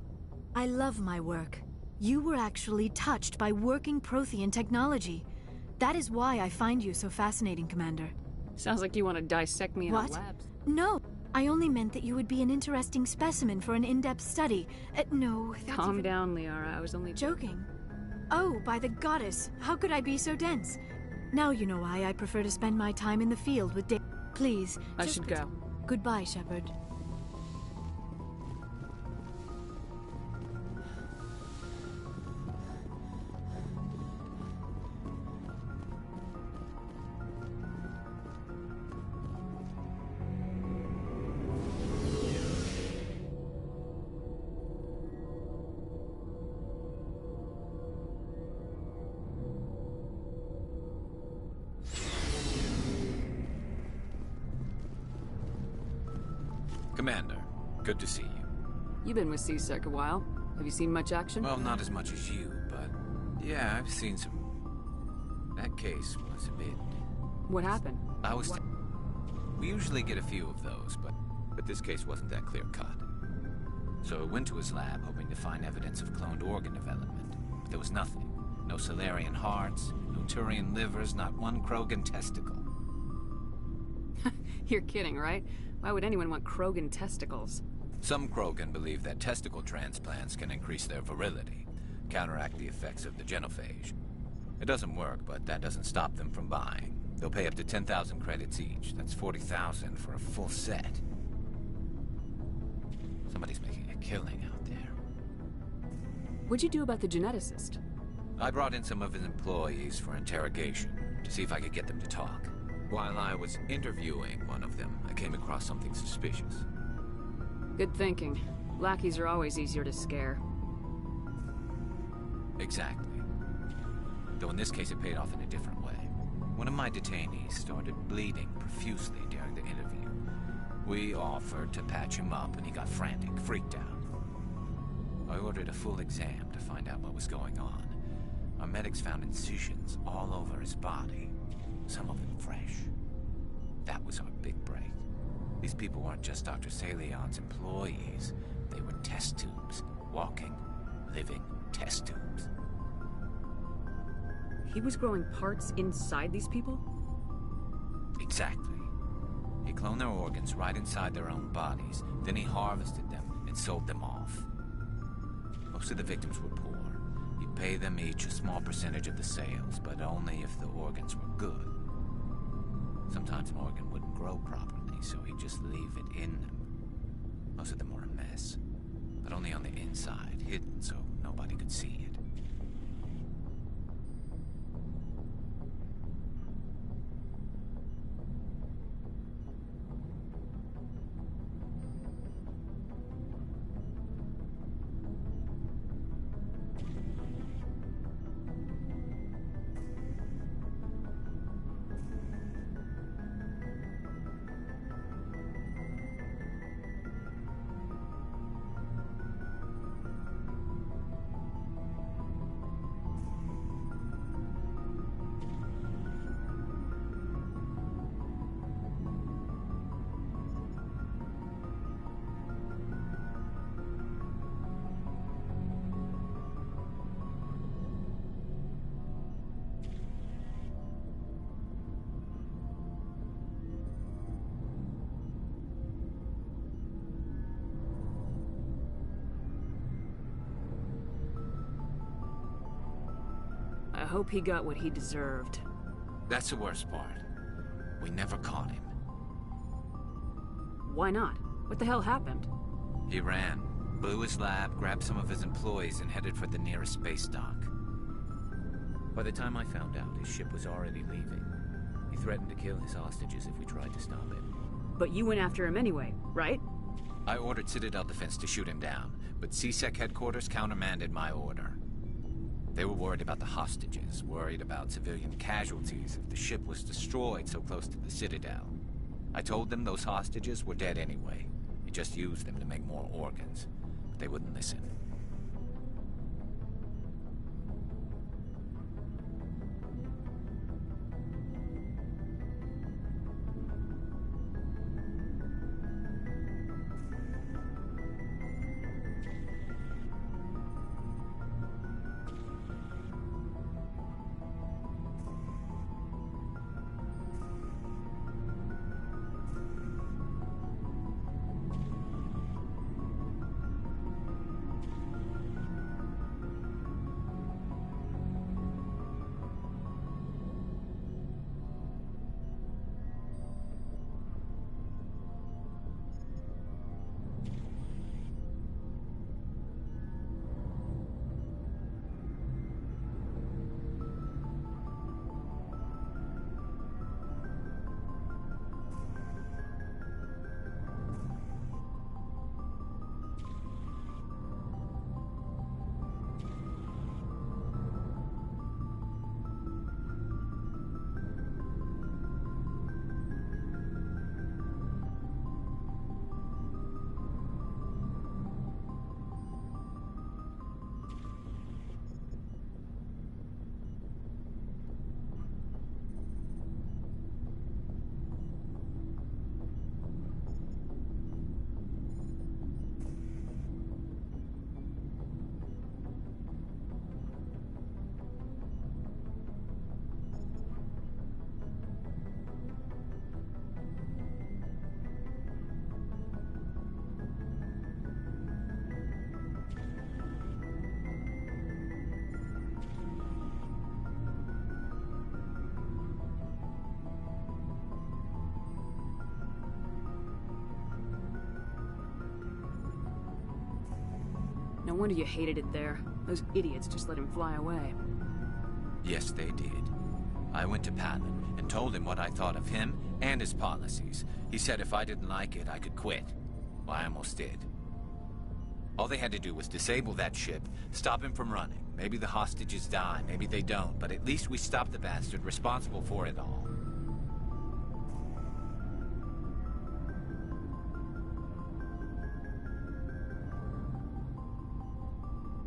I love my work. You were actually touched by working Prothean technology. That is why I find you so fascinating, Commander. Sounds like you want to dissect me in our labs. No, I only meant that you would be an interesting specimen for an in-depth study. No, that's Calm down, Liara. I was only joking. Oh, by the goddess, how could I be so dense? Now you know why I prefer to spend my time in the field with Please. I should go. Goodbye, Shepard. Commander, good to see you. You've been with C-Sec a while. Have you seen much action? Well, not as much as you, but yeah, I've seen some. That case was a bit... What happened? We usually get a few of those, but this case wasn't that clear-cut. So I went to his lab hoping to find evidence of cloned organ development, but there was nothing. No Salarian hearts, no Turian livers, not one Krogan testicle. You're kidding, right? Why would anyone want Krogan testicles? Some Krogan believe that testicle transplants can increase their virility, counteract the effects of the genophage. It doesn't work, but that doesn't stop them from buying. They'll pay up to 10,000 credits each. That's 40,000 for a full set. Somebody's making a killing out there. What'd you do about the geneticist? I brought in some of his employees for interrogation, to see if I could get them to talk. While I was interviewing one of them, I came across something suspicious. Good thinking. Lackeys are always easier to scare. Exactly. Though in this case it paid off in a different way. One of my detainees started bleeding profusely during the interview. We offered to patch him up and he got frantic, freaked out. I ordered a full exam to find out what was going on. Our medics found incisions all over his body. Some of them fresh. That was our big break. These people weren't just Dr. Salion's employees. They were test tubes. Walking, living test tubes. He was growing parts inside these people? Exactly. He cloned their organs right inside their own bodies. Then he harvested them and sold them off. Most of the victims were poor. He'd pay them each a small percentage of the sales, but only if the organs were good. Sometimes an organ wouldn't grow properly, so he'd just leave it in them. Most of them were a mess, but only on the inside, hidden so nobody could see it. hope he got what he deserved. That's the worst part. We never caught him. Why not? What the hell happened? He ran, blew his lab, grabbed some of his employees, and headed for the nearest space dock. By the time I found out, his ship was already leaving. He threatened to kill his hostages if we tried to stop him. But you went after him anyway, right? I ordered Citadel Defense to shoot him down, but CSEC headquarters countermanded my order. They were worried about the hostages, worried about civilian casualties if the ship was destroyed so close to the Citadel. I told them those hostages were dead anyway. We just used them to make more organs. But they wouldn't listen. No wonder you hated it there. Those idiots just let him fly away. Yes, they did. I went to Patton and told him what I thought of him and his policies. He said if I didn't like it, I could quit. Well, I almost did. All they had to do was disable that ship, stop him from running. Maybe the hostages die, maybe they don't, but at least we stopped the bastard responsible for it all.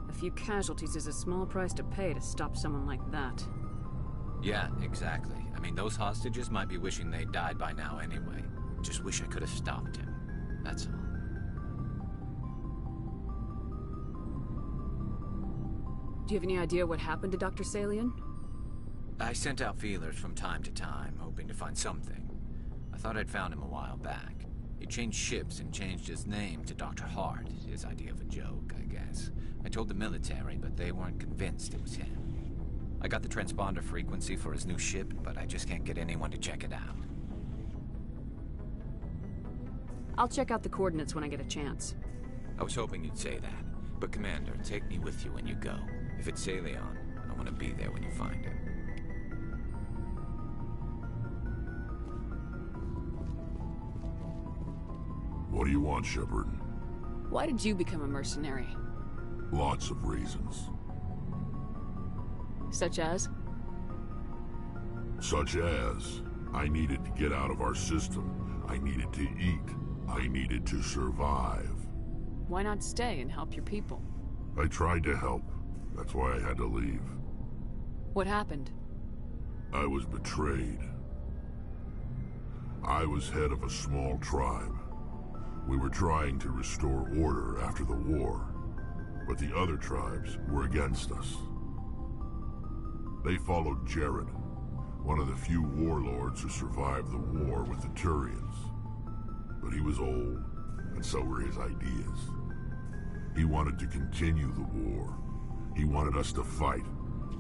A few casualties is a small price to pay to stop someone like that. Yeah, exactly. I mean, those hostages might be wishing they'd died by now anyway. Just wish I could have stopped him. That's all. Do you have any idea what happened to Dr. Salian? I sent out feelers from time to time, hoping to find something. I thought I'd found him a while back. He changed ships and changed his name to Dr. Hart, his idea of a joke, I guess. I told the military, but they weren't convinced it was him. I got the transponder frequency for his new ship, but I just can't get anyone to check it out. I'll check out the coordinates when I get a chance. I was hoping you'd say that. But Commander, take me with you when you go. If it's Salion, I want to be there when you find him. What do you want, Shepard? Why did you become a mercenary? Lots of reasons. Such as? Such as, I needed to get out of our system. I needed to eat. I needed to survive. Why not stay and help your people? I tried to help. That's why I had to leave. What happened? I was betrayed. I was head of a small tribe. We were trying to restore order after the war, but the other tribes were against us. They followed Jared, one of the few warlords who survived the war with the Turians. But he was old, and so were his ideas. He wanted to continue the war. He wanted us to fight,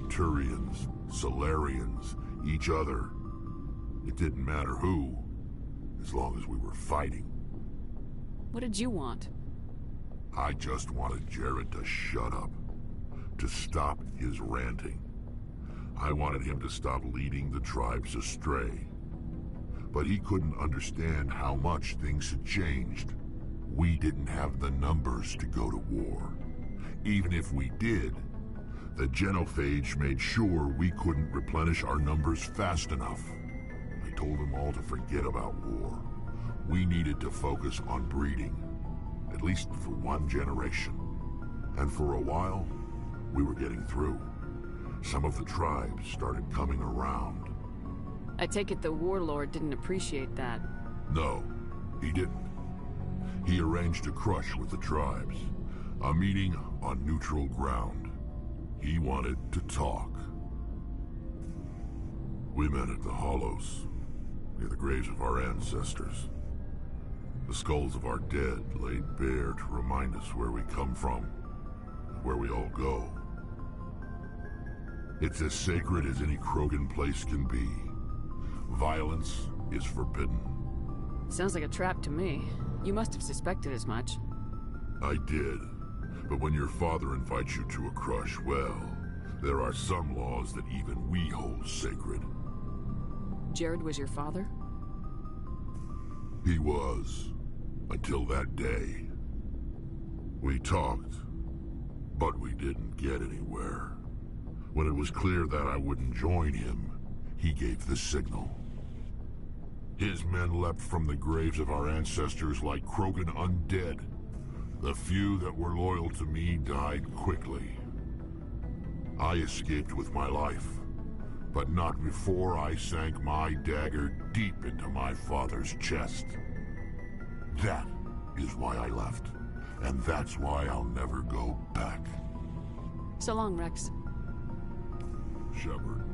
Turians, Solarians, each other. It didn't matter who, as long as we were fighting. What did you want? I just wanted Jared to shut up, to stop his ranting. I wanted him to stop leading the tribes astray. But he couldn't understand how much things had changed. We didn't have the numbers to go to war. Even if we did, the genophage made sure we couldn't replenish our numbers fast enough. I told them all to forget about war. We needed to focus on breeding, at least for one generation. And for a while, we were getting through. Some of the tribes started coming around. I take it the warlord didn't appreciate that. No, he didn't. He arranged a crush with the tribes, a meeting on neutral ground. He wanted to talk. We met at the Hollows, near the graves of our ancestors. The skulls of our dead laid bare to remind us where we come from, and where we all go. It's as sacred as any Krogan place can be. Violence is forbidden. Sounds like a trap to me. You must have suspected as much. I did. But when your father invites you to a crush, well, there are some laws that even we hold sacred. Jared was your father? He was. Until that day. We talked, but we didn't get anywhere. When it was clear that I wouldn't join him, he gave the signal. His men leapt from the graves of our ancestors like Krogan undead. The few that were loyal to me died quickly. I escaped with my life, but not before I sank my dagger deep into my father's chest. That is why I left, and that's why I'll never go back. So long, Rex. Shepard.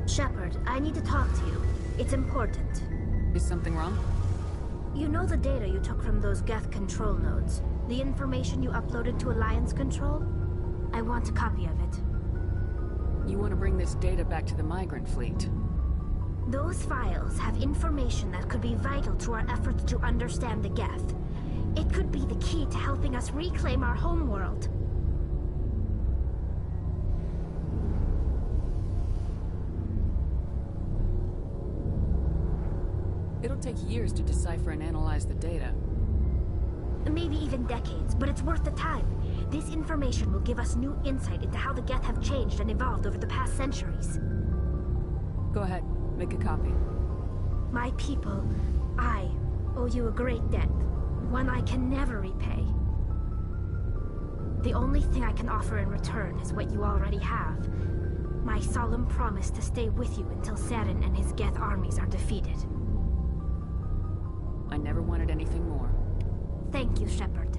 Shepard, I need to talk to you. It's important. Is something wrong? You know the data you took from those Geth control nodes? The information you uploaded to Alliance Control? I want a copy of it. You want to bring this data back to the migrant fleet? Those files have information that could be vital to our efforts to understand the Geth. It could be the key to helping us reclaim our homeworld. It'll take years to decipher and analyze the data. Maybe even decades, but it's worth the time. This information will give us new insight into how the Geth have changed and evolved over the past centuries. Go ahead, make a copy. My people, I owe you a great debt. One I can never repay. The only thing I can offer in return is what you already have. My solemn promise to stay with you until Saren and his Geth armies are defeated. I never wanted anything more. Thank you, Shepard.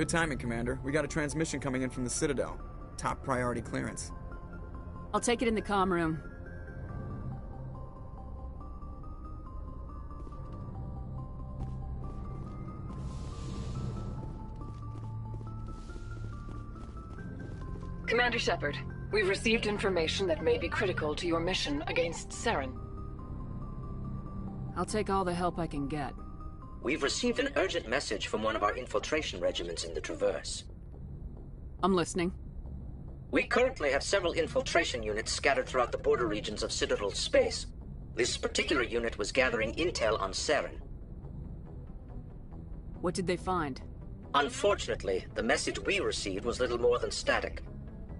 Good timing, Commander. We got a transmission coming in from the Citadel. Top priority clearance. I'll take it in the comm room. Commander Shepard, we've received information that may be critical to your mission against Saren. I'll take all the help I can get. We've received an urgent message from one of our infiltration regiments in the Traverse. I'm listening. We currently have several infiltration units scattered throughout the border regions of Citadel space. This particular unit was gathering intel on Saren. What did they find? Unfortunately, the message we received was little more than static.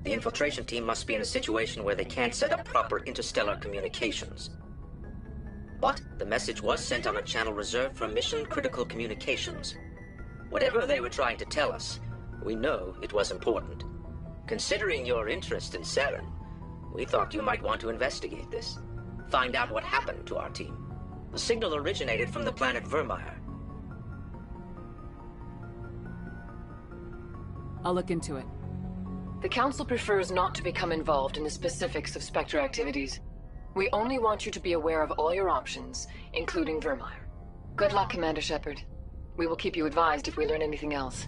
The infiltration team must be in a situation where they can't set up proper interstellar communications. But the message was sent on a channel reserved for mission-critical communications. Whatever they were trying to tell us, we know it was important. Considering your interest in Saren, we thought you might want to investigate this. Find out what happened to our team. The signal originated from the planet Vermeer. I'll look into it. The Council prefers not to become involved in the specifics of Spectre activities. We only want you to be aware of all your options, including Vermeer. Good luck, Commander Shepard. We will keep you advised if we learn anything else.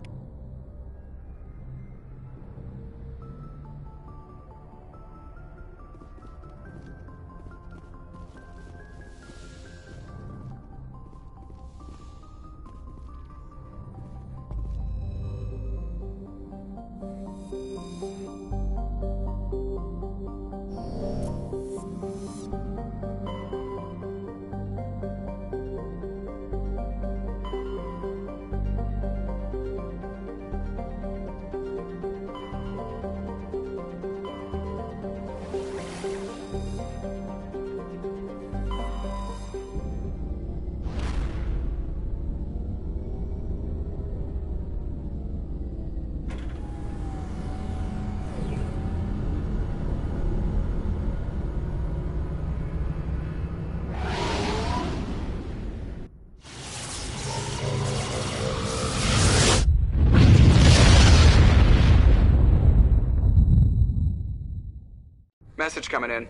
Message coming in.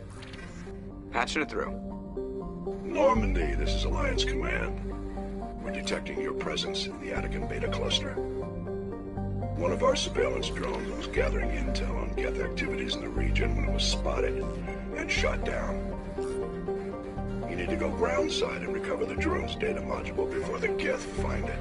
Patching it through. Normandy, this is Alliance Command. We're detecting your presence in the Attican Beta Cluster. One of our surveillance drones was gathering intel on Geth activities in the region when it was spotted and shot down. You need to go groundside and recover the drone's data module before the Geth find it.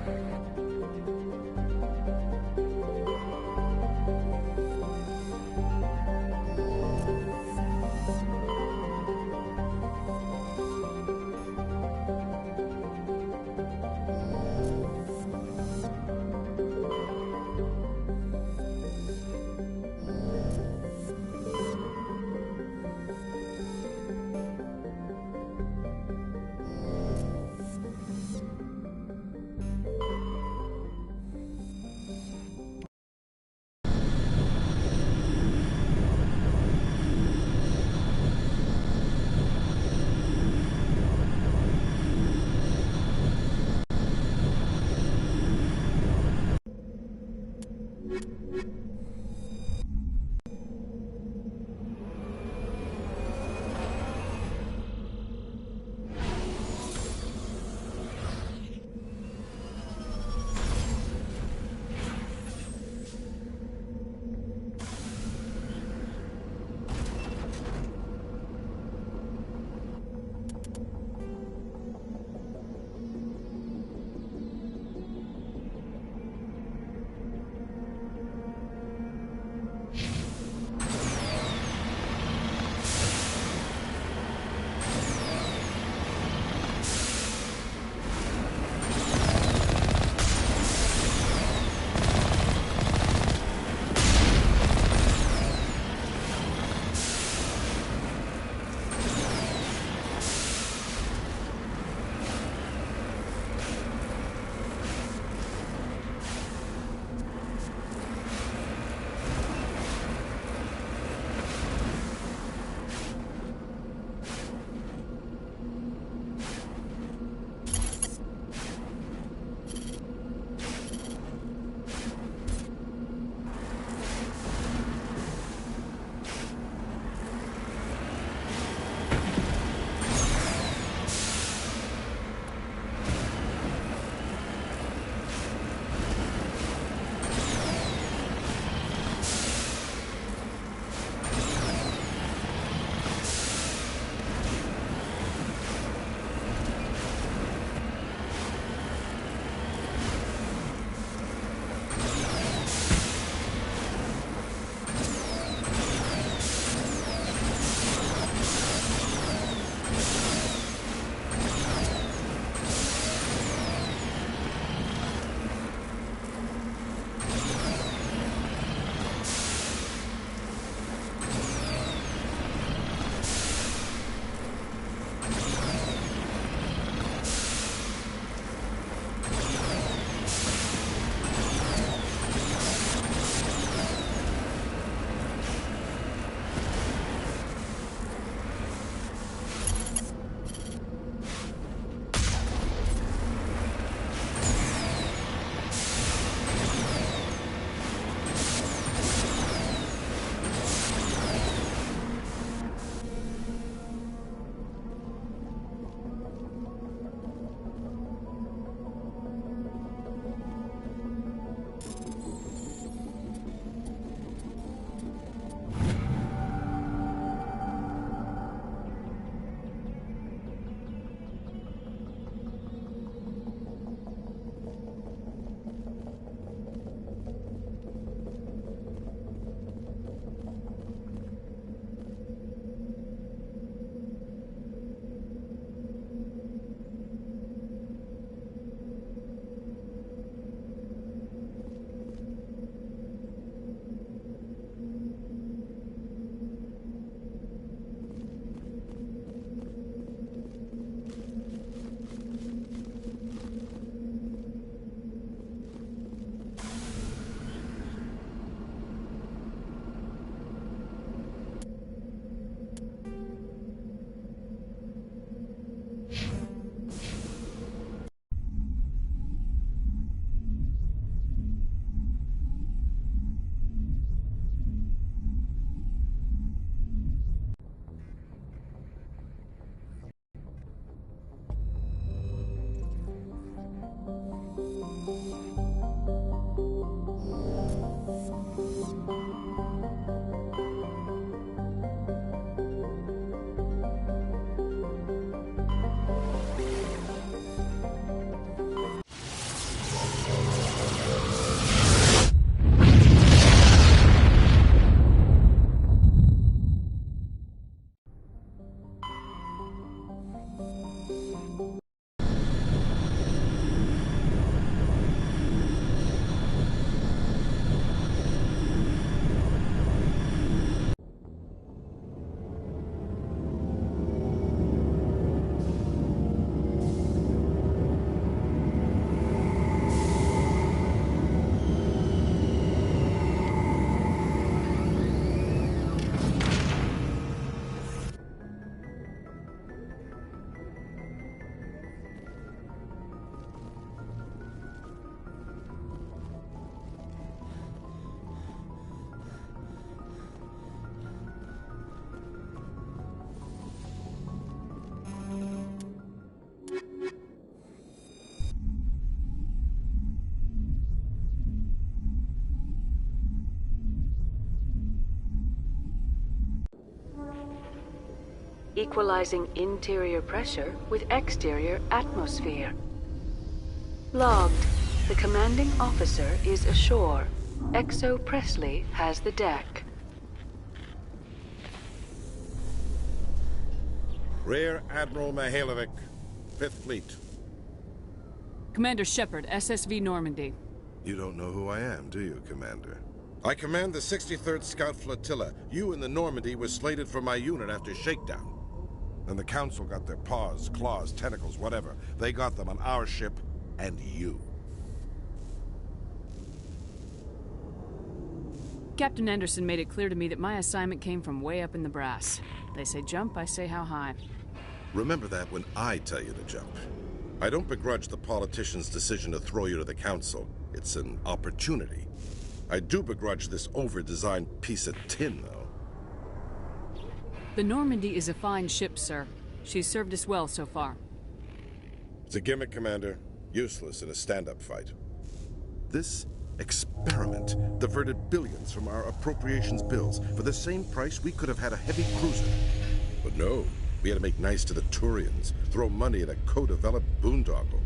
equalizing interior pressure with exterior atmosphere. Logged. The commanding officer is ashore. Exo Presley has the deck. Rear Admiral Mihailovic, 5th Fleet. Commander Shepard, SSV Normandy. You don't know who I am, do you, Commander? I command the 63rd Scout Flotilla. You and the Normandy were slated for my unit after shakedown. Then the Council got their paws, claws, tentacles, whatever. They got them on our ship, and you. Captain Anderson made it clear to me that my assignment came from way up in the brass. They say jump, I say how high. Remember that when I tell you to jump. I don't begrudge the politician's decision to throw you to the Council. It's an opportunity. I do begrudge this over-designed piece of tin, though. The Normandy is a fine ship, sir. She's served us well so far. It's a gimmick, Commander. Useless in a stand-up fight. This experiment diverted billions from our appropriations bills. For the same price, we could have had a heavy cruiser. But no, we had to make nice to the Turians, throw money at a co-developed boondoggle.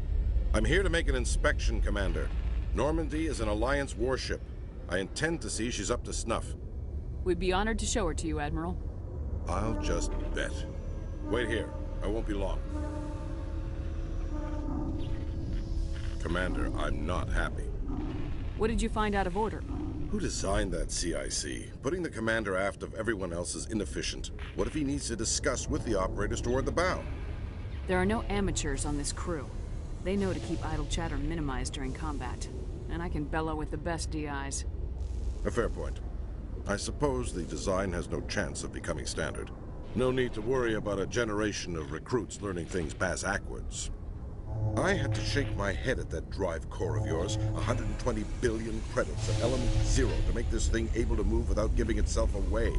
I'm here to make an inspection, Commander. Normandy is an Alliance warship. I intend to see she's up to snuff. We'd be honored to show her to you, Admiral. I'll just bet. Wait here. I won't be long. Commander, I'm not happy. What did you find out of order? Who designed that CIC? Putting the commander aft of everyone else is inefficient. What if he needs to discuss with the operators toward the bow? There are no amateurs on this crew. They know to keep idle chatter minimized during combat. And I can bellow with the best DIs. A fair point. I suppose the design has no chance of becoming standard. No need to worry about a generation of recruits learning things bass-ackwards. I had to shake my head at that drive core of yours. 120 billion credits at element 0 to make this thing able to move without giving itself away.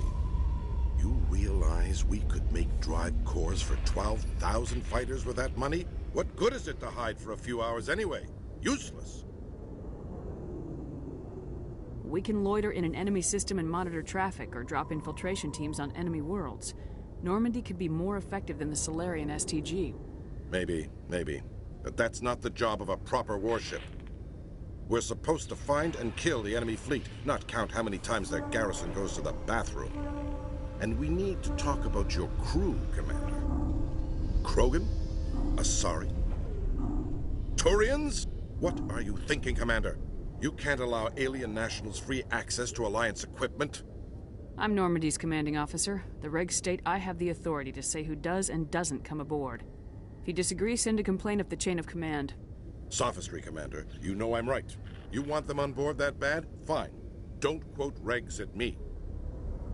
You realize we could make drive cores for 12,000 fighters with that money? What good is it to hide for a few hours anyway? Useless. We can loiter in an enemy system and monitor traffic, or drop infiltration teams on enemy worlds. Normandy could be more effective than the Solarian STG. Maybe. But that's not the job of a proper warship. We're supposed to find and kill the enemy fleet, not count how many times their garrison goes to the bathroom. And we need to talk about your crew, Commander. Krogan? Asari? Turians? What are you thinking, Commander? You can't allow alien nationals free access to Alliance equipment? I'm Normandy's commanding officer. The regs state I have the authority to say who does and doesn't come aboard. If you disagree, send a complaint up the chain of command. Sophistry, Commander. You know I'm right. You want them on board that bad? Fine. Don't quote regs at me.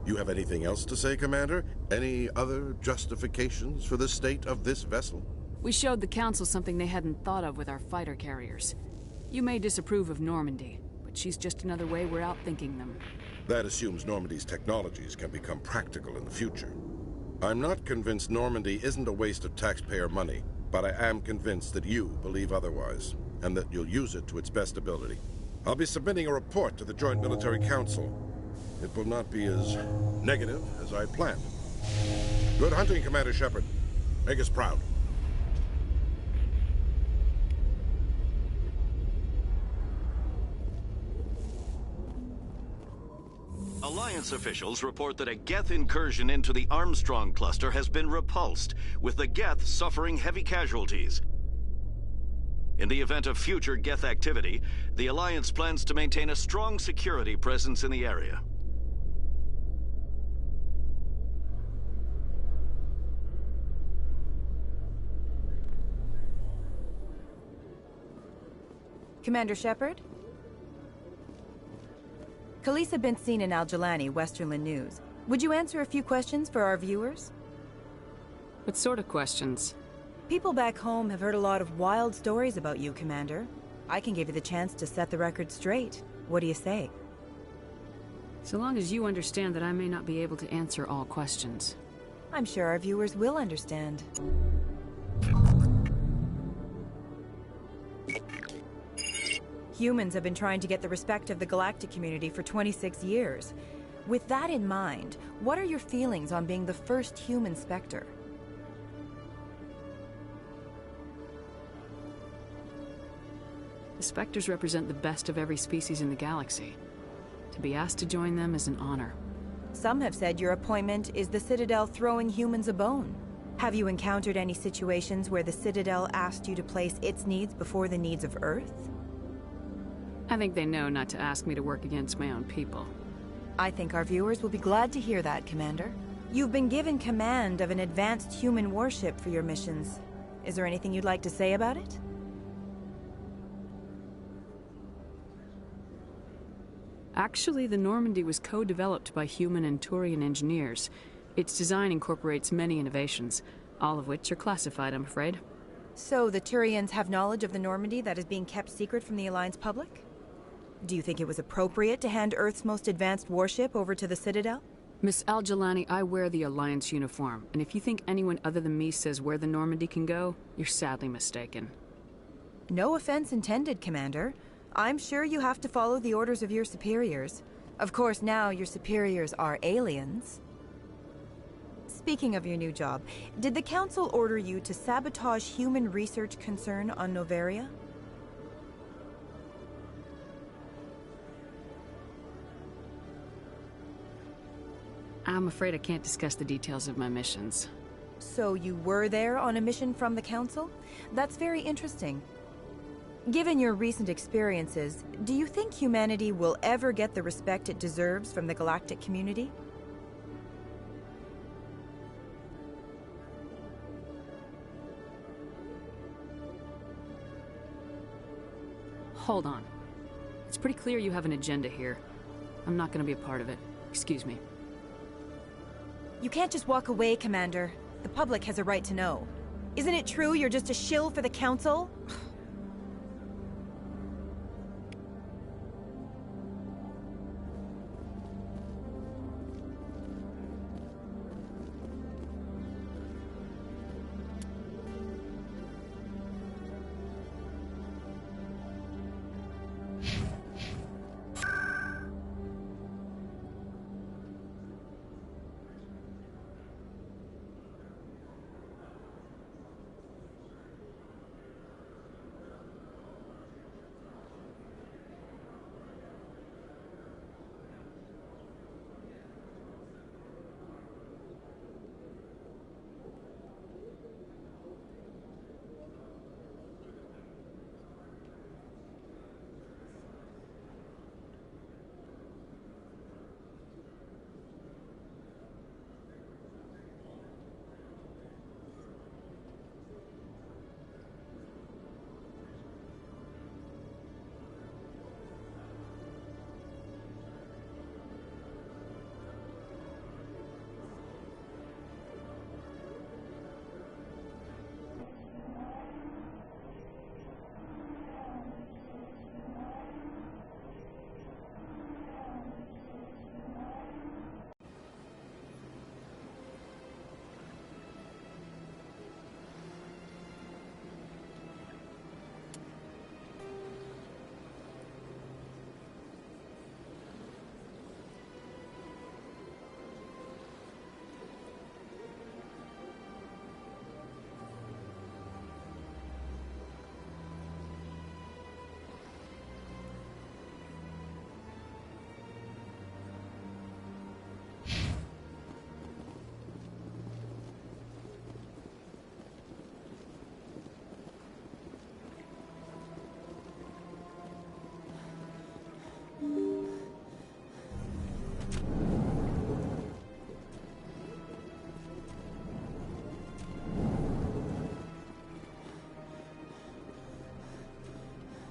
You have anything else to say, Commander? Any other justifications for the state of this vessel? We showed the Council something they hadn't thought of with our fighter carriers. You may disapprove of Normandy, but she's just another way we're outthinking them. That assumes Normandy's technologies can become practical in the future. I'm not convinced Normandy isn't a waste of taxpayer money, but I am convinced that you believe otherwise, and that you'll use it to its best ability. I'll be submitting a report to the Joint Military Council. It will not be as negative as I planned. Good hunting, Commander Shepard. Make us proud. Alliance officials report that a Geth incursion into the Armstrong cluster has been repulsed, with the Geth suffering heavy casualties. In the event of future Geth activity, the Alliance plans to maintain a strong security presence in the area. Commander Shepard? Khaleesa been seen in Al-Jalani, Westerland News. Would you answer a few questions for our viewers? What sort of questions? People back home have heard a lot of wild stories about you, Commander. I can give you the chance to set the record straight. What do you say? So long as you understand that I may not be able to answer all questions. I'm sure our viewers will understand. Humans have been trying to get the respect of the galactic community for 26 years. With that in mind, what are your feelings on being the first human Spectre? Spectres represent the best of every species in the galaxy. To be asked to join them is an honor. Some have said your appointment is the Citadel throwing humans a bone. Have you encountered any situations where the Citadel asked you to place its needs before the needs of Earth? I think they know not to ask me to work against my own people. I think our viewers will be glad to hear that, Commander. You've been given command of an advanced human warship for your missions. Is there anything you'd like to say about it? Actually, the Normandy was co-developed by human and Turian engineers. Its design incorporates many innovations, all of which are classified, I'm afraid. So the Turians have knowledge of the Normandy that is being kept secret from the Alliance public? Do you think it was appropriate to hand Earth's most advanced warship over to the Citadel? Miss Al-Jalani, I wear the Alliance uniform, and if you think anyone other than me says where the Normandy can go, you're sadly mistaken. No offense intended, Commander. I'm sure you have to follow the orders of your superiors. Of course, now your superiors are aliens. Speaking of your new job, did the Council order you to sabotage human research concern on Noveria? I'm afraid I can't discuss the details of my missions. So you were there on a mission from the Council? That's very interesting. Given your recent experiences, do you think humanity will ever get the respect it deserves from the galactic community? Hold on. It's pretty clear you have an agenda here. I'm not gonna be a part of it. Excuse me. You can't just walk away, Commander. The public has a right to know. Isn't it true you're just a shill for the Council?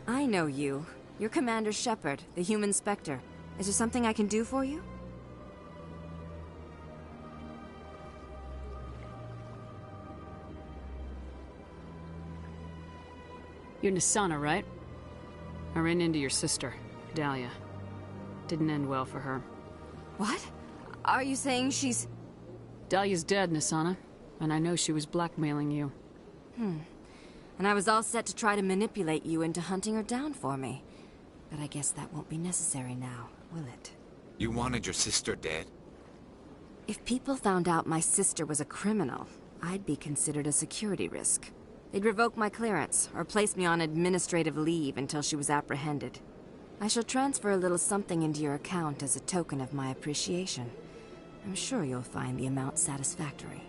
I know you. You're Commander Shepard, the human Spectre. Is there something I can do for you? You're Nisana, right? I ran into your sister, Dahlia. Didn't end well for her. What? Are you saying she's... Dahlia's dead, Nisana. And I know she was blackmailing you. And I was all set to try to manipulate you into hunting her down for me. But I guess that won't be necessary now, will it? You wanted your sister dead? If people found out my sister was a criminal, I'd be considered a security risk. They'd revoke my clearance, or place me on administrative leave until she was apprehended. I shall transfer a little something into your account as a token of my appreciation. I'm sure you'll find the amount satisfactory.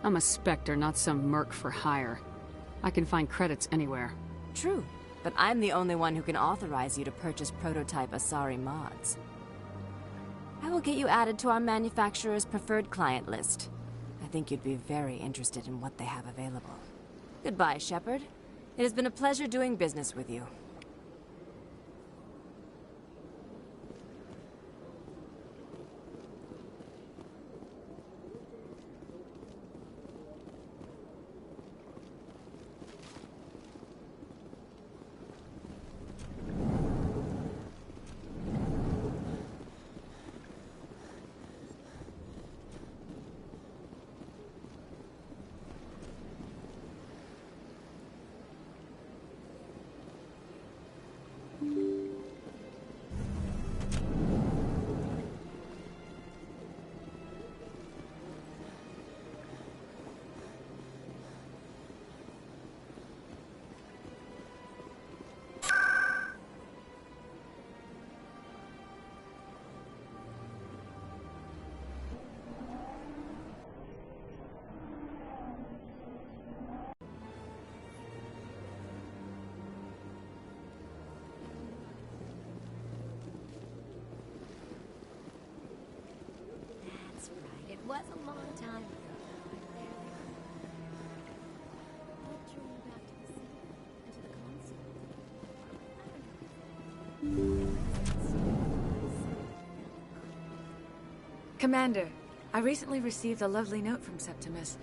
I'm a Spectre, not some merc for hire. I can find credits anywhere. True, but I'm the only one who can authorize you to purchase prototype Asari mods. I will get you added to our manufacturer's preferred client list. I think you'd be very interested in what they have available. Goodbye, Shepard. It has been a pleasure doing business with you. It was a long time ago. Commander, I recently received a lovely note from Septimus.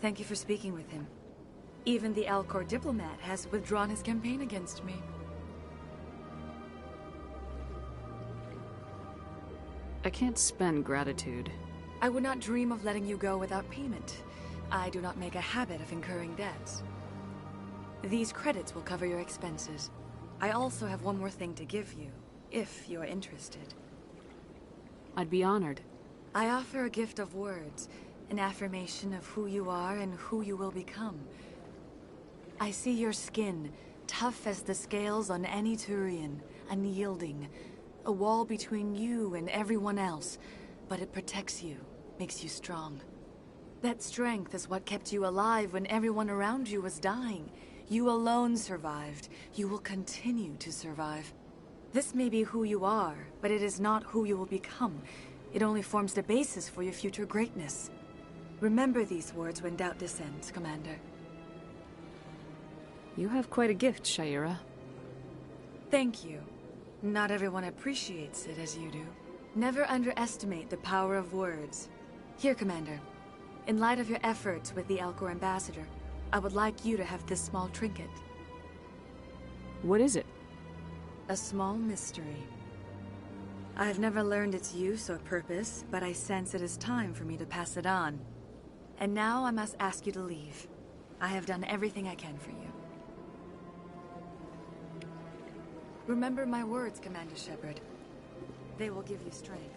Thank you for speaking with him. Even the Alcor diplomat has withdrawn his campaign against me. I can't spend gratitude. I would not dream of letting you go without payment. I do not make a habit of incurring debts. These credits will cover your expenses. I also have one more thing to give you, if you're interested. I'd be honored. I offer a gift of words, an affirmation of who you are and who you will become. I see your skin, tough as the scales on any Turian, unyielding, a wall between you and everyone else, but it protects you, makes you strong. That strength is what kept you alive when everyone around you was dying. You alone survived. You will continue to survive. This may be who you are, but it is not who you will become. It only forms the basis for your future greatness. Remember these words when doubt descends, Commander. You have quite a gift, Shaira. Thank you. Not everyone appreciates it as you do. Never underestimate the power of words. Here, Commander. In light of your efforts with the Alcor ambassador, I would like you to have this small trinket. What is it? A small mystery. I have never learned its use or purpose, but I sense it is time for me to pass it on. And now I must ask you to leave. I have done everything I can for you. Remember my words, Commander Shepard. They will give you strength.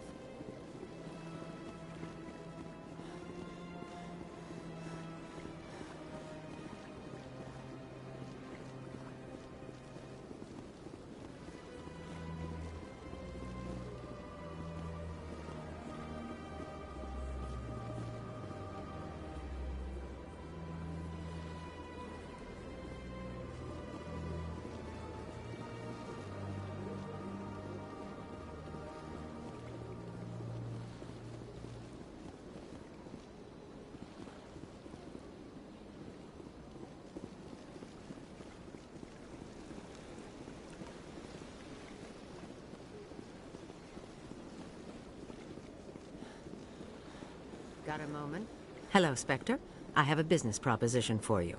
Got a moment? Hello, Spectre. I have a business proposition for you.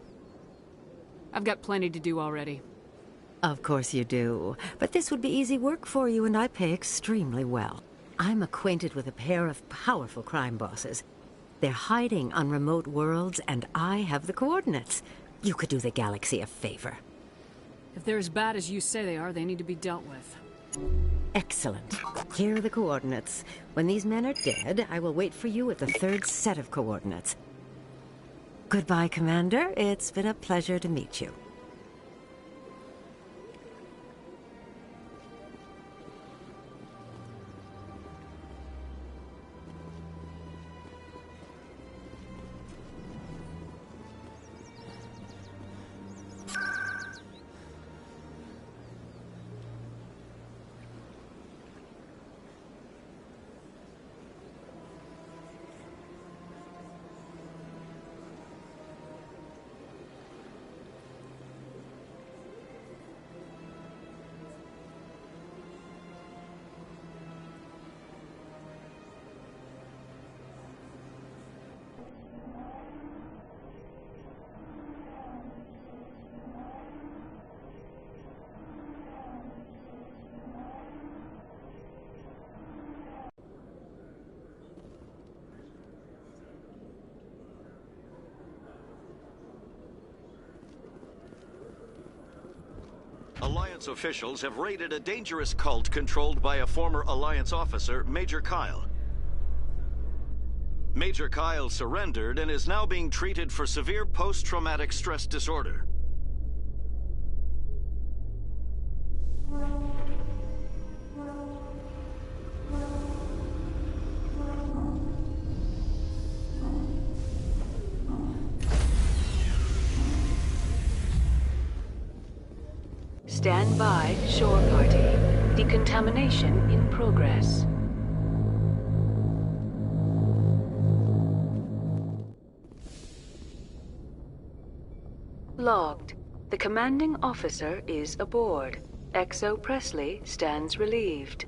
I've got plenty to do already. Of course you do. But this would be easy work for you, and I pay extremely well. I'm acquainted with a pair of powerful crime bosses. They're hiding on remote worlds, and I have the coordinates. You could do the galaxy a favor. If they're as bad as you say they are, they need to be dealt with. Excellent. Here are the coordinates. When these men are dead, I will wait for you at the third set of coordinates. Goodbye, Commander. It's been a pleasure to meet you. Alliance officials have raided a dangerous cult controlled by a former Alliance officer, Major Kyle. Major Kyle surrendered and is now being treated for severe post-traumatic stress disorder. Stand by, shore party. Decontamination in progress. Logged. The commanding officer is aboard. XO Presley stands relieved.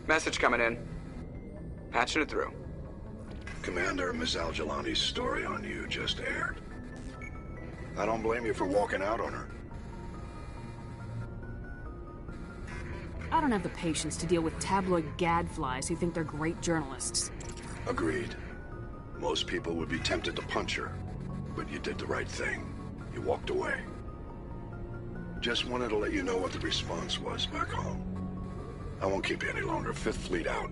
Message coming in. Patching it through. Commander, Miss Al-Jalani's story on you just aired. I don't blame you for walking out on her. I don't have the patience to deal with tabloid gadflies who think they're great journalists. Agreed. Most people would be tempted to punch her, but you did the right thing. You walked away. Just wanted to let you know what the response was back home. I won't keep you any longer. Fifth Fleet out.